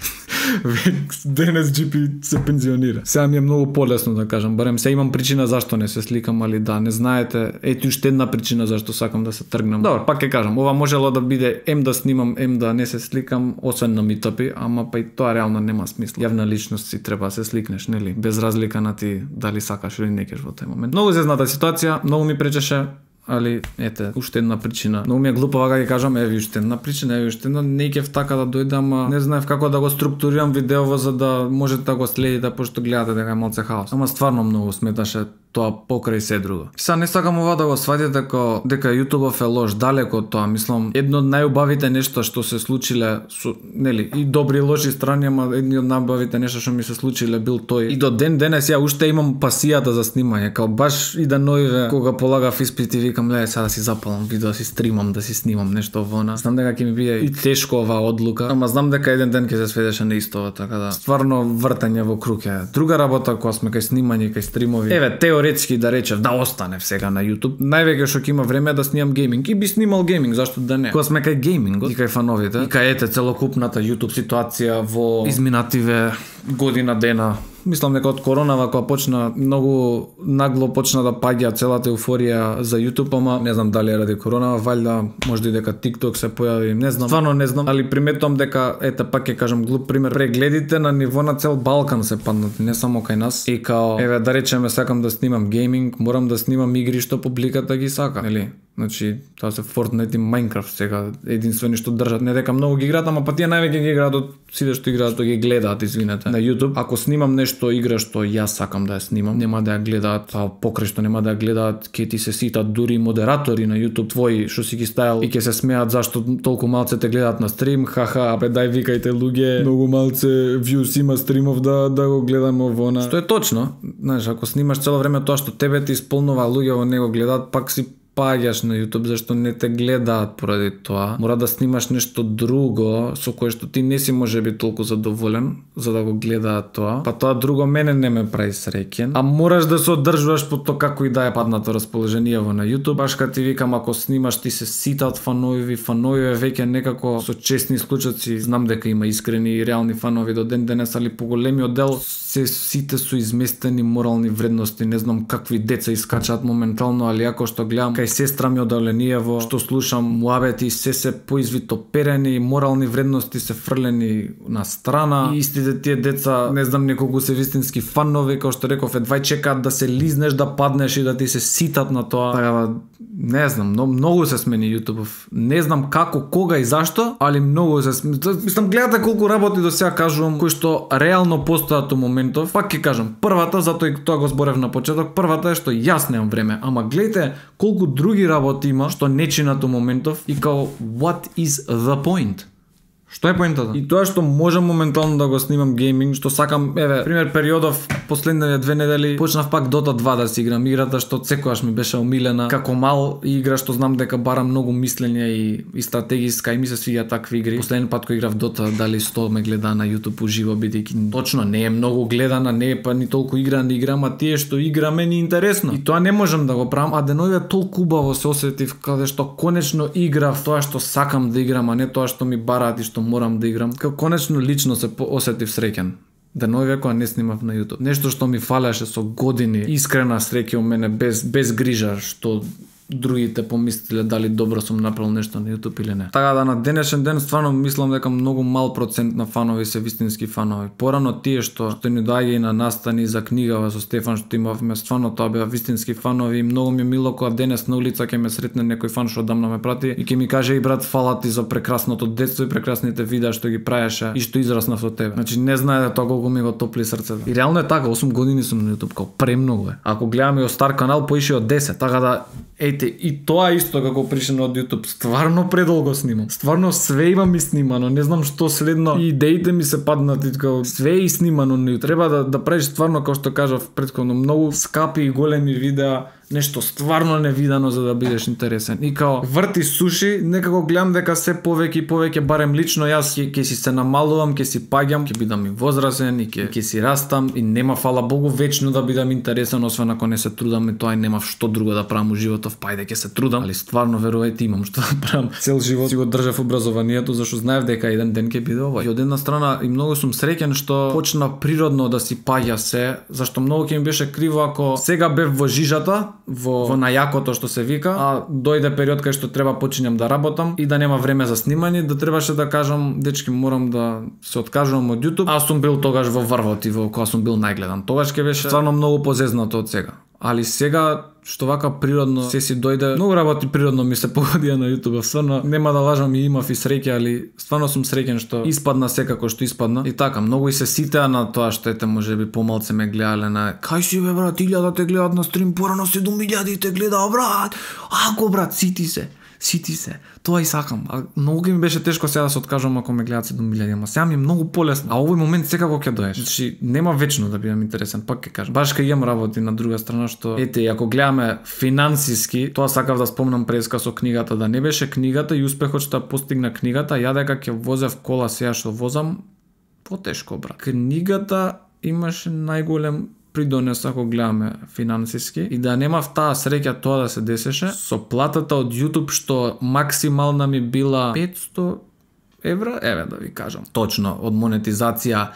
Денес джипи се пензионира. Сега ми е многу полесно да кажам, барем се имам причина зашто не се сликам, али да не знаете, ето уште една причина зашто сакам да се тргнам. Добро, пак ќе кажам, ова можело да биде ем да снимам, ем да не се сликам, освен на митопи, ама па и тоа реално нема смисла. Јавна личност си треба да се сликнеш, нели? Без разлика на ти дали сакаш или не кеш во тој момент. Многу зезната ситуација, многу ми пречеше. Али, ете, уште една причина. Многу ми е глупо вака ќе кажам, еви уште една причина, еви уште една, не ќе така да дојдам, не знаев како да го структурирам видеово за да можете да го следите, пошто гледате дека е малце хаос. Ама стварно многу сметаше тоа покрај се друго. Сега не сакам ова да го сватите дека YouTube е лош, далеко од тоа. Мислам, едно од најубавите нешта што се случиле, нели, и добри и лоши страни, ама едни од најубавите нешта што ми се случиле бил тој. И до ден денес ја уште имам пасијата за снимање, као баш и да ноиве кога полагав испит и викам, ле, сега да си запалам видео, да си стримам, да си снимам нешто вона. Знам дека ќе ми биде и тешко оваа одлука, ама знам дека еден ден ќе се сведеше на истото, така да стварно вртање во круг е. Друга работа кога сме кај снимање, кај стримови. Еве, теоретски да речев да останев сега на YouTube. Највеќе што ќе има време да снимам гейминг и би снимал гейминг, зашто да не. Кога сме кај геймингот и кај фановите, и кај ете целокупната YouTube ситуација во изминативе година дена. Мислам дека од коронава кога почна многу нагло почна да паѓа целата еуфорија за YouTube, ама не знам дали е ради коронава, валјда можда и дека TikTok се појави, не знам. Стварно не знам, али приметувам дека ете пак ќе кажам глуп пример, прегледите на ниво на цел Балкан се паднати, не само кај нас. И као еве да речеме сакам да снимам гейминг, морам да снимам игри што публиката ги сака, нели? Значи, тоа се Fortnite и Minecraft сега единствени што држат, не дека многу ги играат, ама па тие највеќе ги играат од сите што играат, што ги гледаат, извинете. На YouTube, ако снимам нешто игра што јас сакам да ја снимам, нема да ја гледаат, па покрај што нема да ја гледаат, ќе ти се ситат дури модератори на YouTube твои што си ги ставил и ќе се смеат зашто толку малце те гледаат на стрим, хаха, абе дај викајте луѓе, многу малце views има стримов да го гледаме овона. Што е точно, знаеш, ако снимаш цело време тоа што тебе ти исполнува, луѓе во него гледаат, пак си паѓаш на YouTube зашто не те гледаат поради тоа. Мора да снимаш нешто друго со кое што ти не си можеби толку задоволен за да го гледаат тоа. Па тоа друго мене не ме прави среќен. А мораш да се одржуваш по тоа како и да е паднато расположението на YouTube. Баш кога ти викам ако снимаш ти се ситат фанови веќе некако со честни случаи, знам дека има искрени и реални фанови до ден денес, али поголемиот дел се сите со изместени морални вредности, не знам какви деца искачаат моментално, али ако што гледам кај сестра ми од Олениево, што слушам муабети, се поизвитоперени, морални вредности се фрлени на страна и истите тие деца, не знам неколку се вистински фанови, како што реков, едвај чекаат да се лизнеш, да паднеш и да ти се ситат на тоа. Така не знам, многу се смени YouTube. Не знам како, кога и зашто, али многу се смени. Мислам, гледате колку работи до сега кажувам, кои што реално постојат у моментов. Пак ќе кажам, првата, затоа и тоа го зборев на почеток, првата е што јас немам време, ама гледате колку други работи има што не чинат у моментов и као what is the point? Што е поентата? И тоа што можам моментално да го снимам гейминг, што сакам, еве, пример периодов последните 2 недели почнав пак Dota 2 да си играм, играта што секогаш ми беше омилена како мал, игра што знам дека бара многу мислење и стратегиска и ми се свиѓа такви игри. Последен пат кога играв Dota, дали 100 ме гледа на YouTube уживо, бидејќи точно не е многу гледана, не е па ни толку играна игра, ама тие што играме ни интересно. И тоа не можам да го правам, а деновиве толку убаво се осетив каде што конечно играв тоа што сакам да играм, а не тоа што ми бараат и што морам да играм. Како конечно лично се осетив среќен. Деновиве кога не снимав на YouTube. Нешто што ми фалеше со години, искрена среќа у мене без грижа, што другите помислиле дали добро сум направил нешто на YouTube или не. Така да на денешен ден стварно мислам дека многу мал процент на фанови се вистински фанови. Порано тие што ни доаѓа и на настани за книгава со Стефан што имавме, стварно тоа беа вистински фанови и многу ми е мило кога денес на улица ќе ме сретне некој фан што одамна ме прати и ќе ми каже и брат фала ти за прекрасното детство и прекрасните видеа што ги правеше и што израснав со тебе. Значи не знае тоа колку ми го топли срцето. И реално е така, 8 години сум на YouTube, као премногу е. Ако гледаме од стар канал поише од 10, така да ејте и тоа исто како пришено од YouTube, стварно предолго снимам. Стварно све имам и снимано, не знам што следно. И идеите ми се паднати како све и снимано, не треба да правиш стварно како што кажав претходно многу скапи и големи видеа, нешто стварно невидано за да бидеш интересен. И као врти суши, некако гледам дека се повеќе и повеќе, барем лично јас ќе си се намалувам, ќе си паѓам, ќе бидам и возрасен и ќе си растам и нема фала Богу вечно да бидам интересен, освен ако не се трудам и тоа и нема што друго да правам у животов, пајде ќе се трудам, али стварно верувајте имам што да правам. Цел живот си го држав образованието зашто знаев дека еден ден ќе биде ова. И од една страна и многу сум среќен што почна природно да си паѓа се, зашто многу ќе ми беше криво ако сега бев во жижата, во најакото што се вика, а дојде период кај што треба почињам да работам и да нема време за снимање, да требаше да кажам дечки морам да се откажувам од YouTube. Аз сум бил тогаш во врвот и во кога сум бил најгледан. Тогаш ќе беше стварно многу позезнато од сега. Али сега што вака природно се си дојде, многу работи природно ми се погодија на YouTube. Стварно нема да лажам и имав и среќа, али стварно сум среќен што испадна секако што испадна. И така, многу и се ситеа на тоа што ете можеби помалце ме гледале на кај си бе брат, 1000 те гледат на стрим, порано 7000 те гледаа брат. Ако брат, сити се. Тоа и сакам. А многу ми беше тешко сега да се откажам ако ме гледат 7000, ама сега ми е многу полесно. А овој момент секако ќе доеш. Значи нема вечно да бидам интересен, пак ќе кажам. Баш кај имам работи на друга страна што ете, ако гледаме финансиски, тоа сакав да спомнам преска со книгата, да не беше книгата и успехот што постигна книгата, ја дека ќе возев кола сега што возам, потешко брат. Книгата имаше најголем придонес ако гледаме финансиски и да немав таа среќа тоа да се десеше со платата од YouTube што максимална ми била 500 евра, еве да ви кажам. Точно, од монетизација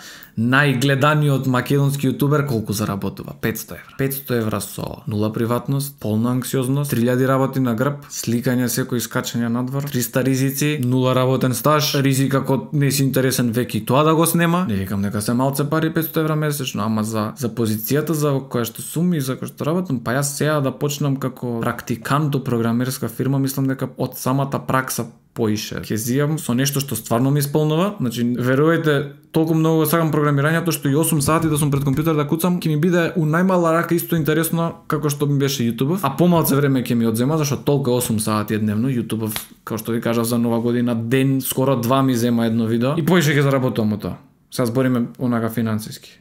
најгледаниот македонски јутубер колку заработува? 500 евра. 500 евра со нула приватност, полна анксиозност, 3000 работи на грб, сликање секој искачање надвор, 300 ризици, нула работен стаж, ризик ако не си интересен веќе тоа да го снема. Не викам дека се малце пари 500 евра месечно, ама за позицијата за која што сум и за која што работам, па јас сега да почнам како практикант у програмерска фирма, мислам дека од самата пракса поише ќе зијам со нешто што стварно ми исполнува. Значи, верувајте, толку многу сакам програмирањето што и 8 сати да сум пред компјутер да куцам, ќе ми биде у најмала рака исто интересно како што ми беше YouTube, а помалце време ќе ми одзема зашто толку 8 сати дневно YouTube, како што ви кажав за Нова година, ден скоро 2 ми зема едно видео и поише ќе заработувам од тоа. Сега збориме онака финансиски.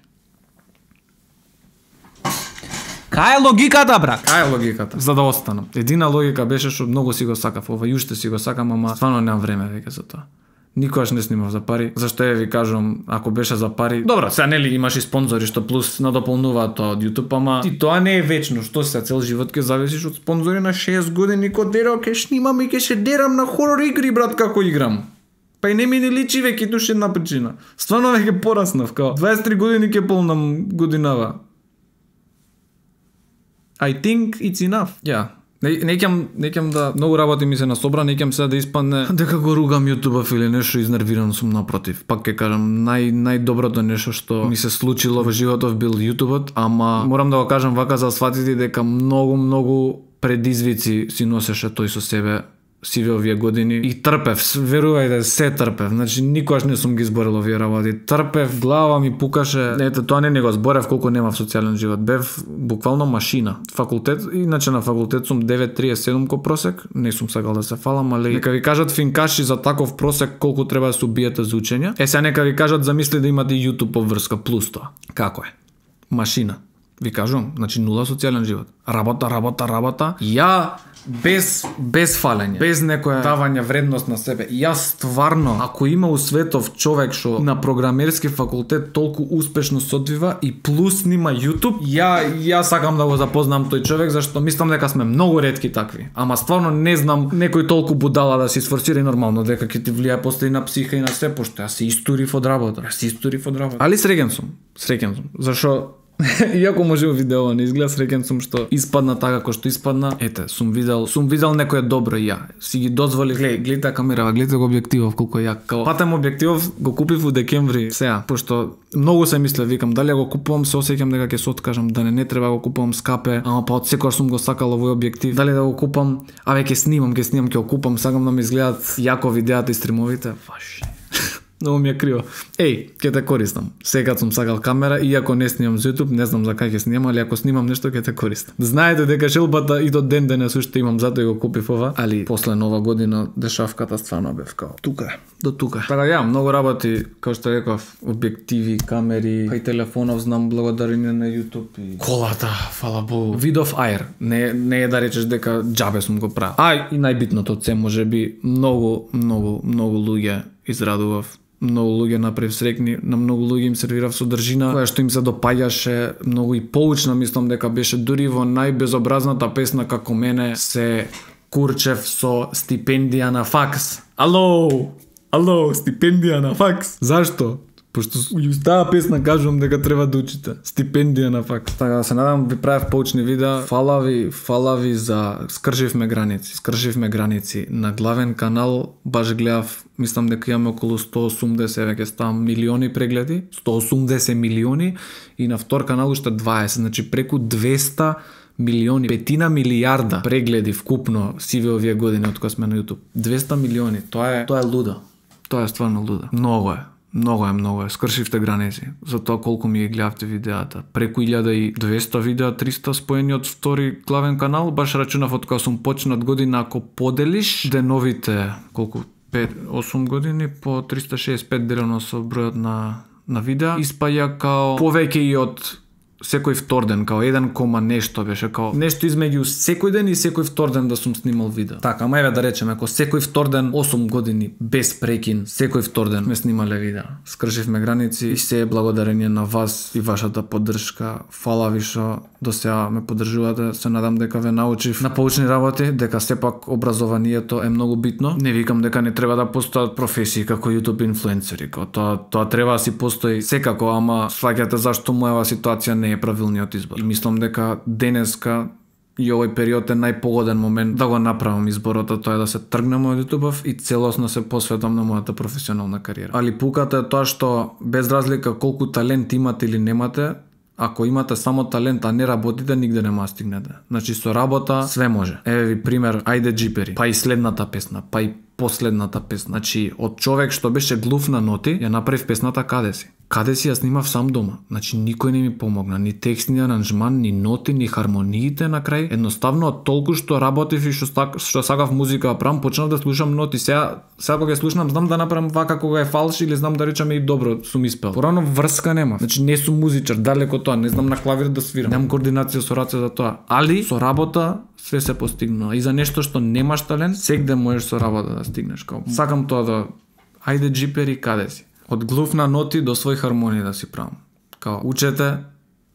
Кај е логиката, брат? Кај е логиката? За да останам. Едина логика беше што многу си го сакав ова, и уште си го сакам, ама стварно немам време веќе за тоа. Никогаш не снимав за пари. Зашто ви кажам, ако беше за пари, добро, сега нели имаш и спонзори што плюс надополнуваат тоа од YouTube, ама и тоа не е вечно. Што се цел живот ќе зависиш од спонзори на 6 години кога дерам ќе снимам и ќе се дерам на хорор игри, брат, како играм. Па и не ми не личи веќе туш една причина. Стварно веќе пораснав, као 23 години ќе полнам годинава. I think it's enough. Ja. Неќам да многу работи ми се насобра, неќам се да испадне дека го ругам YouTube или нешто, изнервиран сум, напротив. Пак ќе кажам, најдоброто нешто што ми се случило во животов бил YouTube, ама морам да го кажам вака за сватите дека многу предизвици си носеше тој со себе сиве овие години и трпев, верувајте, се трпев. Значи никогаш не сум ги зборел овие работи. Трпев, глава ми пукаше. Ете, тоа не го зборев колку немав социјален живот. Бев буквално машина. Факултет, иначе на факултет сум 9.37 ко просек, не сум сакал да се фалам, али нека ви кажат финкаши за таков просек колку треба да се убиете за учење. Сега нека ви кажат замисли да имате YouTube обврска плюс тоа. Како е? Машина. Ви кажувам, значи нула социјален живот. Работа. Ја без фалење, без некоја давање вредност на себе. Јас стварно, ако има у светов човек што на програмерски факултет толку успешно се одвива и плюс снима YouTube, ја сакам да го запознам тој човек, зашто мислам дека сме многу ретки такви. Ама стварно не знам некој толку будала да се сфорсира и нормално дека ќе ти влијае после и на психа и на се, пошто јас се истурив од работа. Али среќен сум. Зашо Иако може видео не изгледа, среќен сум што испадна така како што испадна. Ете, сум видел некое добро и ја. Си ги дозволив, гледате камерава, гледате го објективов колку е јак. Као патем објективов го купив у декември сега, пошто многу се мислев, викам дали го купувам, се осеќам дека ќе се откажам, да не треба го купувам скапе, ама па од секогаш сум го сакал овој објектив. Дали да го купам, ќе снимам, ќе го купам, сакам да ми изгледат јако видеата и стримовите. Ваш. Многу ми е криво. Ќе те користам. Сега сум сакал камера, иако не снимам за YouTube, не знам за кај ќе снимам, али ако снимам нешто ќе те користам. Знаете дека шелбата и до ден денес уште имам, затоа го купив ова, али после нова година дешавката стварно бев као тука, до тука. Така ја, многу работи, како што реков, објективи, камери, па и телефонов знам благодарение на YouTube и колата, фала Богу. Видов аер, не е да речеш дека џабе сум го правил. И најбитното од се можеби многу луѓе израдував. Многу луѓе направив срекни, на многу луѓе им сервирав содржина која што им се допаѓаше, многу и поучна, мислам дека беше дури во најбезобразната песна како мене се курчев со стипендија на факс. Ало, стипендија на факс. Зашто? Пошто и таа песна кажувам дека треба да учите. Стипендија на факс. Така да се надам ви правев поучни видеа. Фала ви за скршивме граници. На главен канал баш гледав, мислам дека имаме околу 180, веќе ставам милиони прегледи, 180 милиони и на втор канал уште 20, значи преку 200 милиони, петина милиарда прегледи вкупно сиве овие години од кога сме на YouTube. 200 милиони, тоа е лудо. Тоа е стварно лудо. Многу е. Скршивте граници за тоа колку ми ги гледавте видеата. Преку 1200 видеа, 300 споени од втори главен канал, баш рачунав од кога сум почнат година, ако поделиш деновите, колку 5-8 години по 365 делено со бројот на видеа, испаја као повеќе и од секој втор ден, као 1, нешто беше, као нешто измеѓу секој ден и секој втор ден да сум снимал видео. Така, мајве да речеме, ако секој втор ден 8 години без прекин, секој втор ден ме снимале видео. Скршивме граници и се е благодарение на вас и вашата поддршка. Фала ви што до сега ме поддржувате. Се надам дека ве научив на поучни работи, дека сепак образованието е многу битно. Не викам дека не треба да постојат професии како YouTube инфлуенцери, тоа треба да си постои секако, ама сваќате зашто мојава ситуација не е правилниот избор. И мислам дека денеска и овој период е најпогоден момент да го направам изборот, тоа е да се тргнем од YouTube и целосно се посветам на мојата професионална кариера. Али пуката е тоа што без разлика колку талент имате или немате, ако имате само талент, а не работите, нигде нема стигнете. Значи со работа све може. Еве ви пример, ајде джипери, па и следната песна, па и последната песна. Значи од човек што беше глув на ноти, ја направив песната Каде си. Каде си ја снимав сам дома. Значи никој не ми помогна, ни текст, ни аранжман, ни ноти, ни хармониите на крај. Едноставно од толку што работев и што сакав музика да правам, почнав да слушам ноти. Сега кога ја слушам, знам да направам вака кога е фалш или знам да речеме и добро сум испел. Порано врска нема. Значи не сум музичар, далеко тоа, не знам на клавир да свирам. Немам координација со раце за тоа. Али со работа све се постигнува. И за нешто што немаш талент, секде можеш со работа да стигнеш. Сакам тоа да ајде джипери Каде си. Од глув на ноти до свој хармонии да си правам. Учете,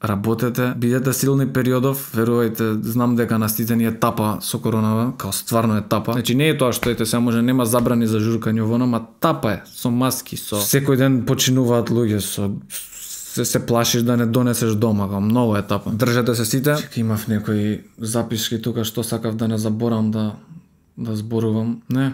работете, бидете силни периодов, верувајте, знам дека на сите ни е тапа со коронава, стварно е тапа. Значи не е тоа што сега може нема забрани за журкање во ама тапа е, со маски, со секој ден починуваат луѓе, се плашиш да не донесеш дома, многу е тапа. Држете се сите. Имав некои запишки тука што сакав да не заборам да зборувам. Не.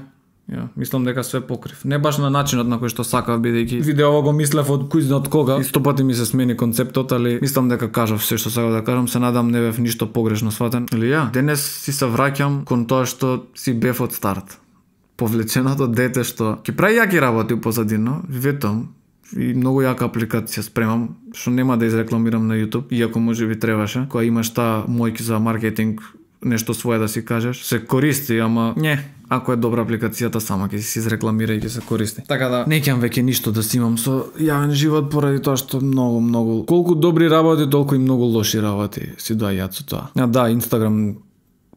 Мислам дека све покрив. Не баш на начинот на кој што сакав, бидејќи видеово го мислев од кој знае од кога. И 100 пати ми се смени концептот, али мислам дека кажав се што сакав да кажам, се надам не бев ништо погрешно сватен. Или денес си се враќам кон тоа што си бев од старт. Повлеченото дете што ќе прави јаки работи позадино, ветам, и многу јака апликација спремам, што нема да изрекламирам на YouTube, иако можеби требаше, која имаш таа мојки за маркетинг, нешто свое да си кажеш, се користи, ама не, ако е добра апликацијата сама ќе си изрекламира и ќе се користи. Така да не ќам веќе ништо да си имам со јавен живот поради тоа што многу колку добри работи, толку и многу лоши работи си доаѓаат со тоа. Да, Instagram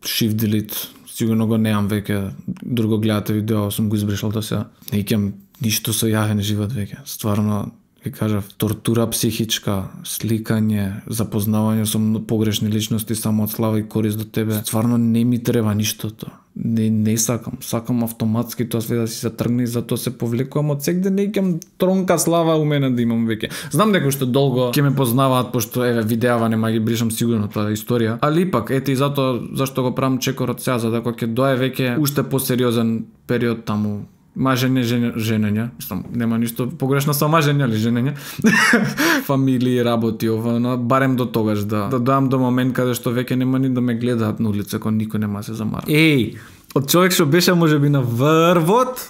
shift delete, сигурно го неам веќе, друго гледате видео, сум го избришал до сега. Не ќам ништо со јавен живот веќе. Стварно ви кажав, тортура психичка, сликање, запознавање со погрешни личности само од слава и корист до тебе. Стварно не ми треба ништо тоа. не сакам автоматски тоа све да си се тргне и затоа се повлекувам од сегде, не икам тронка слава у мене да имам веќе. Знам дека уште долго ќе ме познаваат пошто видеава нема ги бришам сигурно тоа историја, али ипак ете и затоа зашто го правам чекорот сега, за да кога ќе дое веќе уште посериозен период таму женење, нема ништо погрешно со мажење или женење, фамилии, работи, ова, барем до тогаш да доам до момент каде што веќе нема ни да ме гледаат на улица, кога никој нема се замара. Од човек што беше можеби на врвот,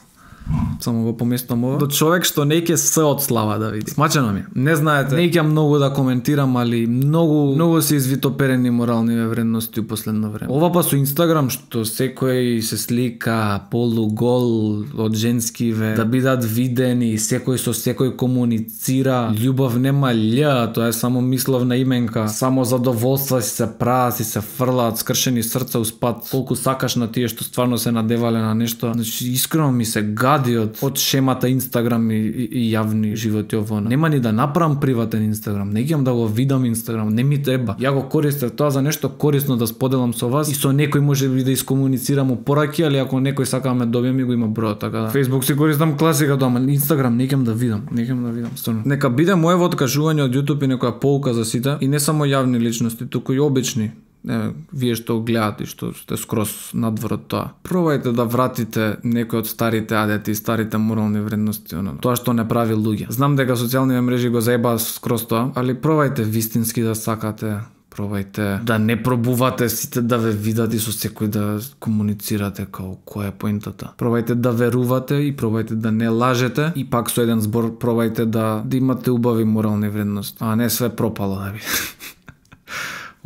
само го поместам ова, до човек што не ќе се од слава да види. Смачено ми. Не знаете, не ќе многу да коментирам, али многу се извитоперени морални вредности у последно време. Ова па со Инстаграм што секој се слика полугол од женскиве, да бидат видени, секој со секој комуницира, љубов нема љ, тоа е само мисловна именка, само задоволства си се прават, си се фрлаат, скршени срца успат, колку сакаш на тие што стварно се надевале на нешто. Значи искрено ми се гади од шемата Инстаграм и јавни животи ово. Нема ни да направам приватен Инстаграм, не ќе да го видам Инстаграм, не ми треба. Ја го користев тоа за нешто корисно да споделам со вас и со некој може би да искомуницирам упораки, али ако некој сака да ме добие ми го има бројот, така да. Facebook си користам класика, ама Инстаграм не ќе да видам, стварно. Нека биде моево откажување од YouTube и некоја полка за сите и не само јавни личности, туку и обични. Вие што гледате и што сте скроз надвор од тоа. Пробајте да вратите некои од старите адети и старите морални вредности, тоа што не прави луѓе. Знам дека социјалните мрежи го заебаат скроз тоа, али пробајте вистински да сакате. Пробајте да не пробувате сите да ве видат и со секој да комуницирате као која е поентата. Пробајте да верувате и пробајте да не лажете и пак со еден збор пробајте да имате убави морални вредности, а не све пропало да ви.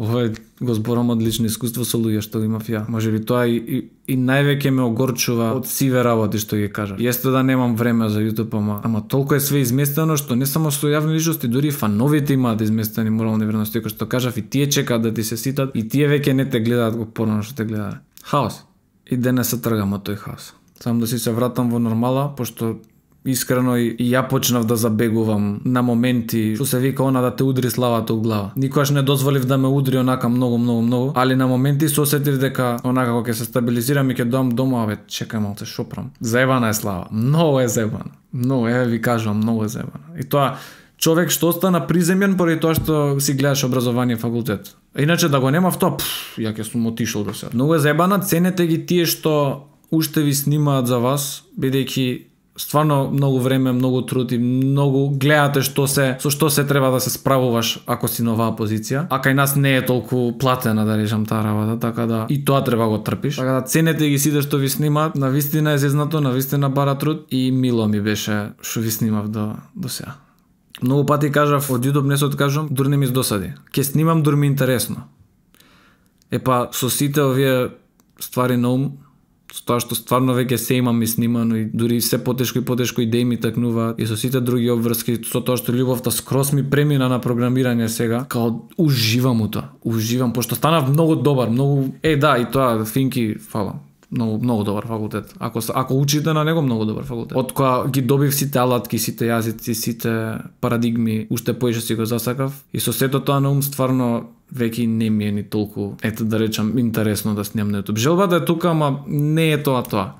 Ова го зборам од лично искуство со луѓе што имав ја. Можеби тоа и највеќе ме огорчува од сиве работи што ги кажа. Јесте да немам време за YouTube, ама толку е све изместено што не само со јавни личности, дури и фановите имаат изместени морални вредности, кои што кажав и тие чекаат да ти се ситат и тие веќе не те гледаат го порано што те гледаат. Хаос. И денес се тргам од тој хаос. Само да си се вратам во нормала, пошто искрено и ја почнав да забегувам на моменти, што се вика она да те удри славата у глава. Никогаш не дозволив да ме удри онака многу, али на моменти се осетив дека онака кога ќе се стабилизирам и ќе доам дома, чекај малце, шо правам. Заебана е слава, многу е заебана. Многу ви кажувам, многу е заебана. И тоа човек што остана приземјен поради тоа што си гледаш образование факултет. Иначе да го немав тоа, ја ќе сум отишол до сега. Многу е заебана, ценете ги тие што уште ви снимаат за вас, бидејќи стварно многу време, многу труд и многу гледате со што се треба да се справуваш ако си на оваа позиција. А кај нас не е толку платена да речам таа работа, така да и тоа треба го трпиш. Така да ценете ги сите што ви снимаат, навистина е зезнато, навистина бара труд и мило ми беше што ви снимав до сега. Многу пати кажав од YouTube не се откажувам, дури не ми досади. Ќе снимам дури ми интересно. Епа со сите овие ствари на ум, со тоа што стварно веќе се имам и снимано и дури се потешко идеи ми такнуваат и со сите други обврски, со тоа што љубовта скроз ми премина на програмирање сега, као уживам у тоа, пошто станав многу добар, многу и тоа финки фала. Многу добар факултет. Ако учите на него, многу добар факултет. Од кога ги добив сите алатки, сите јазици, сите парадигми, уште поише си го засакав и со сето тоа на ум стварно веќе не ми е ни толку, да речам, интересно да снимам на YouTube. Желбата е тука, ама не е тоа.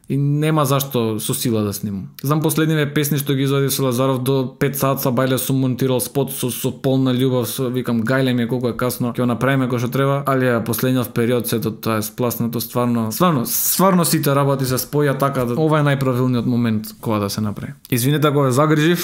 И нема зашто со сила да снимам. Знам последниве песни што ги извади со Лазаров, до 5 сат са бајле сум монтирал спот со полна љубов, викам гајле ми е колку е касно, ќе го направиме кој што треба, али последниот период сето тоа е спласнато стварно сите работи се споја така да ова е најправилниот момент кога да се направи. Извинете ако ве загрижив,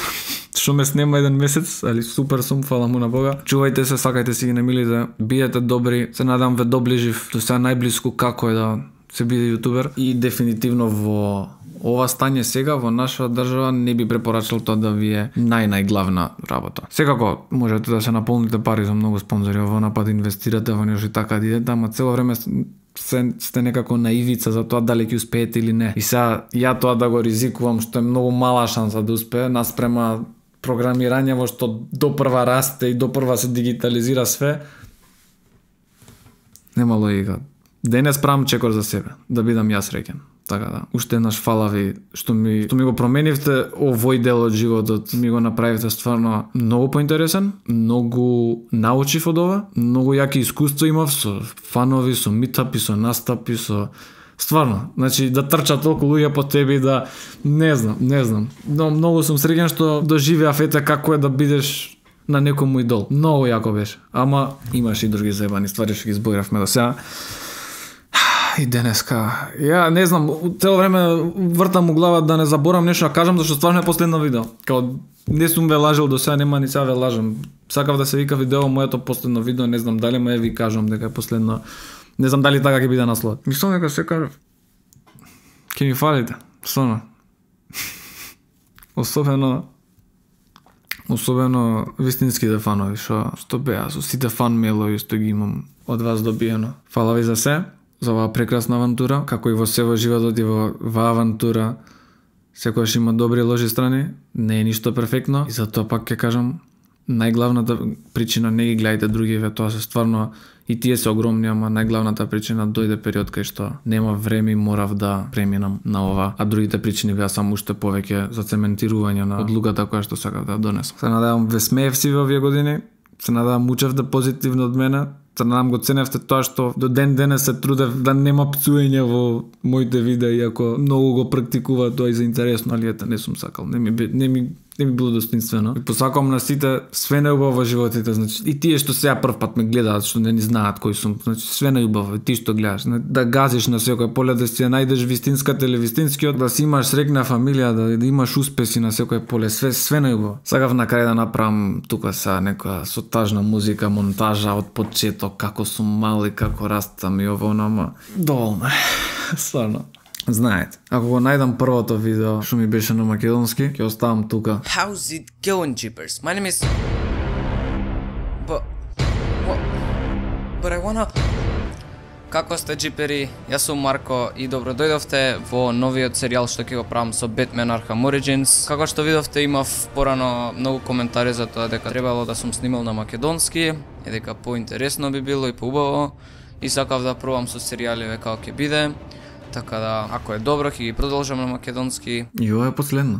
што ме снема еден месец, али супер сум, фала му на Бога. Чувајте се, сакајте си ги немилите, бидете добри, се надам ве доближив до сега најблиску како е да се биде јутубер и дефинитивно во ова стање сега во наша држава не би препорачал тоа да ви е најглавна работа. Секако можете да се наполните пари за многу спонзори, во напад инвестирате во нешто и така да идете, ама цело време сте некако на ивица за тоа дали ќе успеете или не. И сега ја тоа да го ризикувам што е многу мала шанса да успее наспрема програмирање во што допрва расте и допрва се дигитализира све. Нема логика. Денес правам чекор за себе, да бидам јас среќен. Така да, уште еднаш фала ви што ми го променивте овој дел од животот, ми го направивте стварно многу поинтересен, многу научив од ова, многу јаки искуства имав со фанови, со митапи, со настапи, со Стварно, значи да трчат толку луѓе по тебе да не знам. Но многу сум среќен што доживеав ете како е да бидеш на некому идол. Многу јако беше. Ама имаш и други заебани ствари што ги избојравме до сега. И денеска, ја не знам, цело време вртам у глава да не заборам нешто да кажам, зашто стварно е последно видео. Као не сум ве лажел до сега, нема ни сега ве лажам. Сакав да се вика видео моето последно видео, не знам дали ме ви кажам дека е последно. Не знам дали така ќе биде насловот. Мислам дека се кажав. Ке ми фалите, стварно. Особено вистинските фанови што беа со сите фан мейлови што ги имам од вас добиено. Фала ви за се, за оваа прекрасна авантура, како и во се во животот и во авантура. Секогаш има добри и лоши страни, не е ништо перфектно и затоа пак ќе кажам, најглавната причина не ги гледајте другиве, тоа се стварно и тие се огромни, ама најглавната причина дојде период кај што нема време и морав да преминам на ова, а другите причини беа само уште повеќе за цементирување на одлуката која што сакав да донесам. Се надевам ве смеевси во овие години, се надевам учевте позитивно од мене, се надевам го ценевте тоа што до ден денес се трудев да нема пцуење во моите видеа, иако многу го практикува тоа и за интересно, али ете не сум сакал, не ми било достоинствено. И посакувам на сите све најубаво во животите, значи и тие што сега прв пат ме гледаат, што не ни знаат кој сум, значи све најубаво, ти што гледаш, да газиш на секој поле, да си ја најдеш вистинската или вистинскиот, да си имаш среќна фамилија, да имаш успеси на секој поле, све најубаво. Сакав на крај да направам тука сега некоја со тажна музика, монтажа од почеток, како сум мал и како растам и ово, ама доволно е, стварно. Знаете, ако го најдам првото видео што ми беше на македонски, ќе оставам тука. How's it going, Jeepers? My name is... But I wanna... Како сте, джипери? Јас сум Марко и добро дојдовте во новиот серијал што ќе го правам со Batman Arkham Origins. Како што видовте, имав порано многу коментари за тоа дека требало да сум снимал на македонски и дека поинтересно би било и поубаво и сакав да пробам со серијаливе како ќе биде. Така да, ако е добро, ќе ги продолжам на македонски. И ова е последно.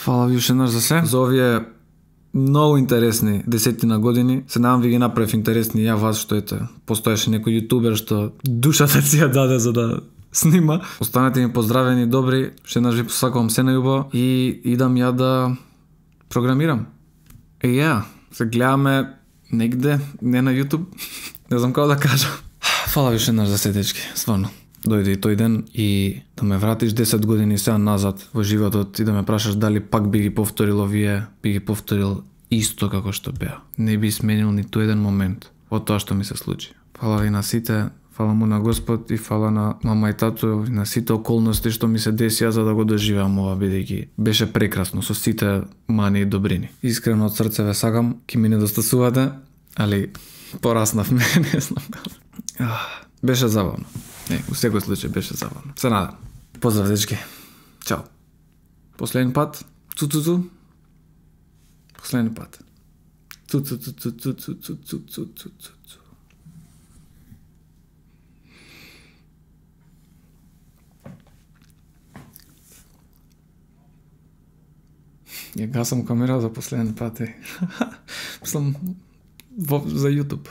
Фала ви уште еднаш за се. За овие многу интересни десетина години. Се надам ви ги направив интересни ја вас, што ете, постоеше некој јутубер што душата си ја даде за да снима. Останете ми поздравени, добри. Уште еднаш ви посакувам се најубаво и идам ја да програмирам. Се гледаме негде, не на YouTube. Не знам како да кажам. Фала ви уште еднаш за се, дечки, стварно. Дојде и тој ден и да ме вратиш 10 години сега назад во животот и да ме прашаш дали пак би ги повторил овие, би ги повторил исто како што беа. Не би сменил ниту еден момент од тоа што ми се случи. Фала ви на сите, фала му на Господ и фала на мама и тато и на сите околности што ми се десија за да го доживеам ова, бидејќи беше прекрасно со сите мани и добрини. Искрено од срце ве сакам, ки ми недостасувате, али пораснав ме, не знам како. Беше забавно. У секој случај беше забавно. Се надам. Поздрав, дечки. Чао. Последен пат. Цу-цу-цу. Последен пат. Цу-цу-цу-цу-цу-цу-цу-цу-цу-цу. Ја гасам камера за последен пат, Мислам за YouTube.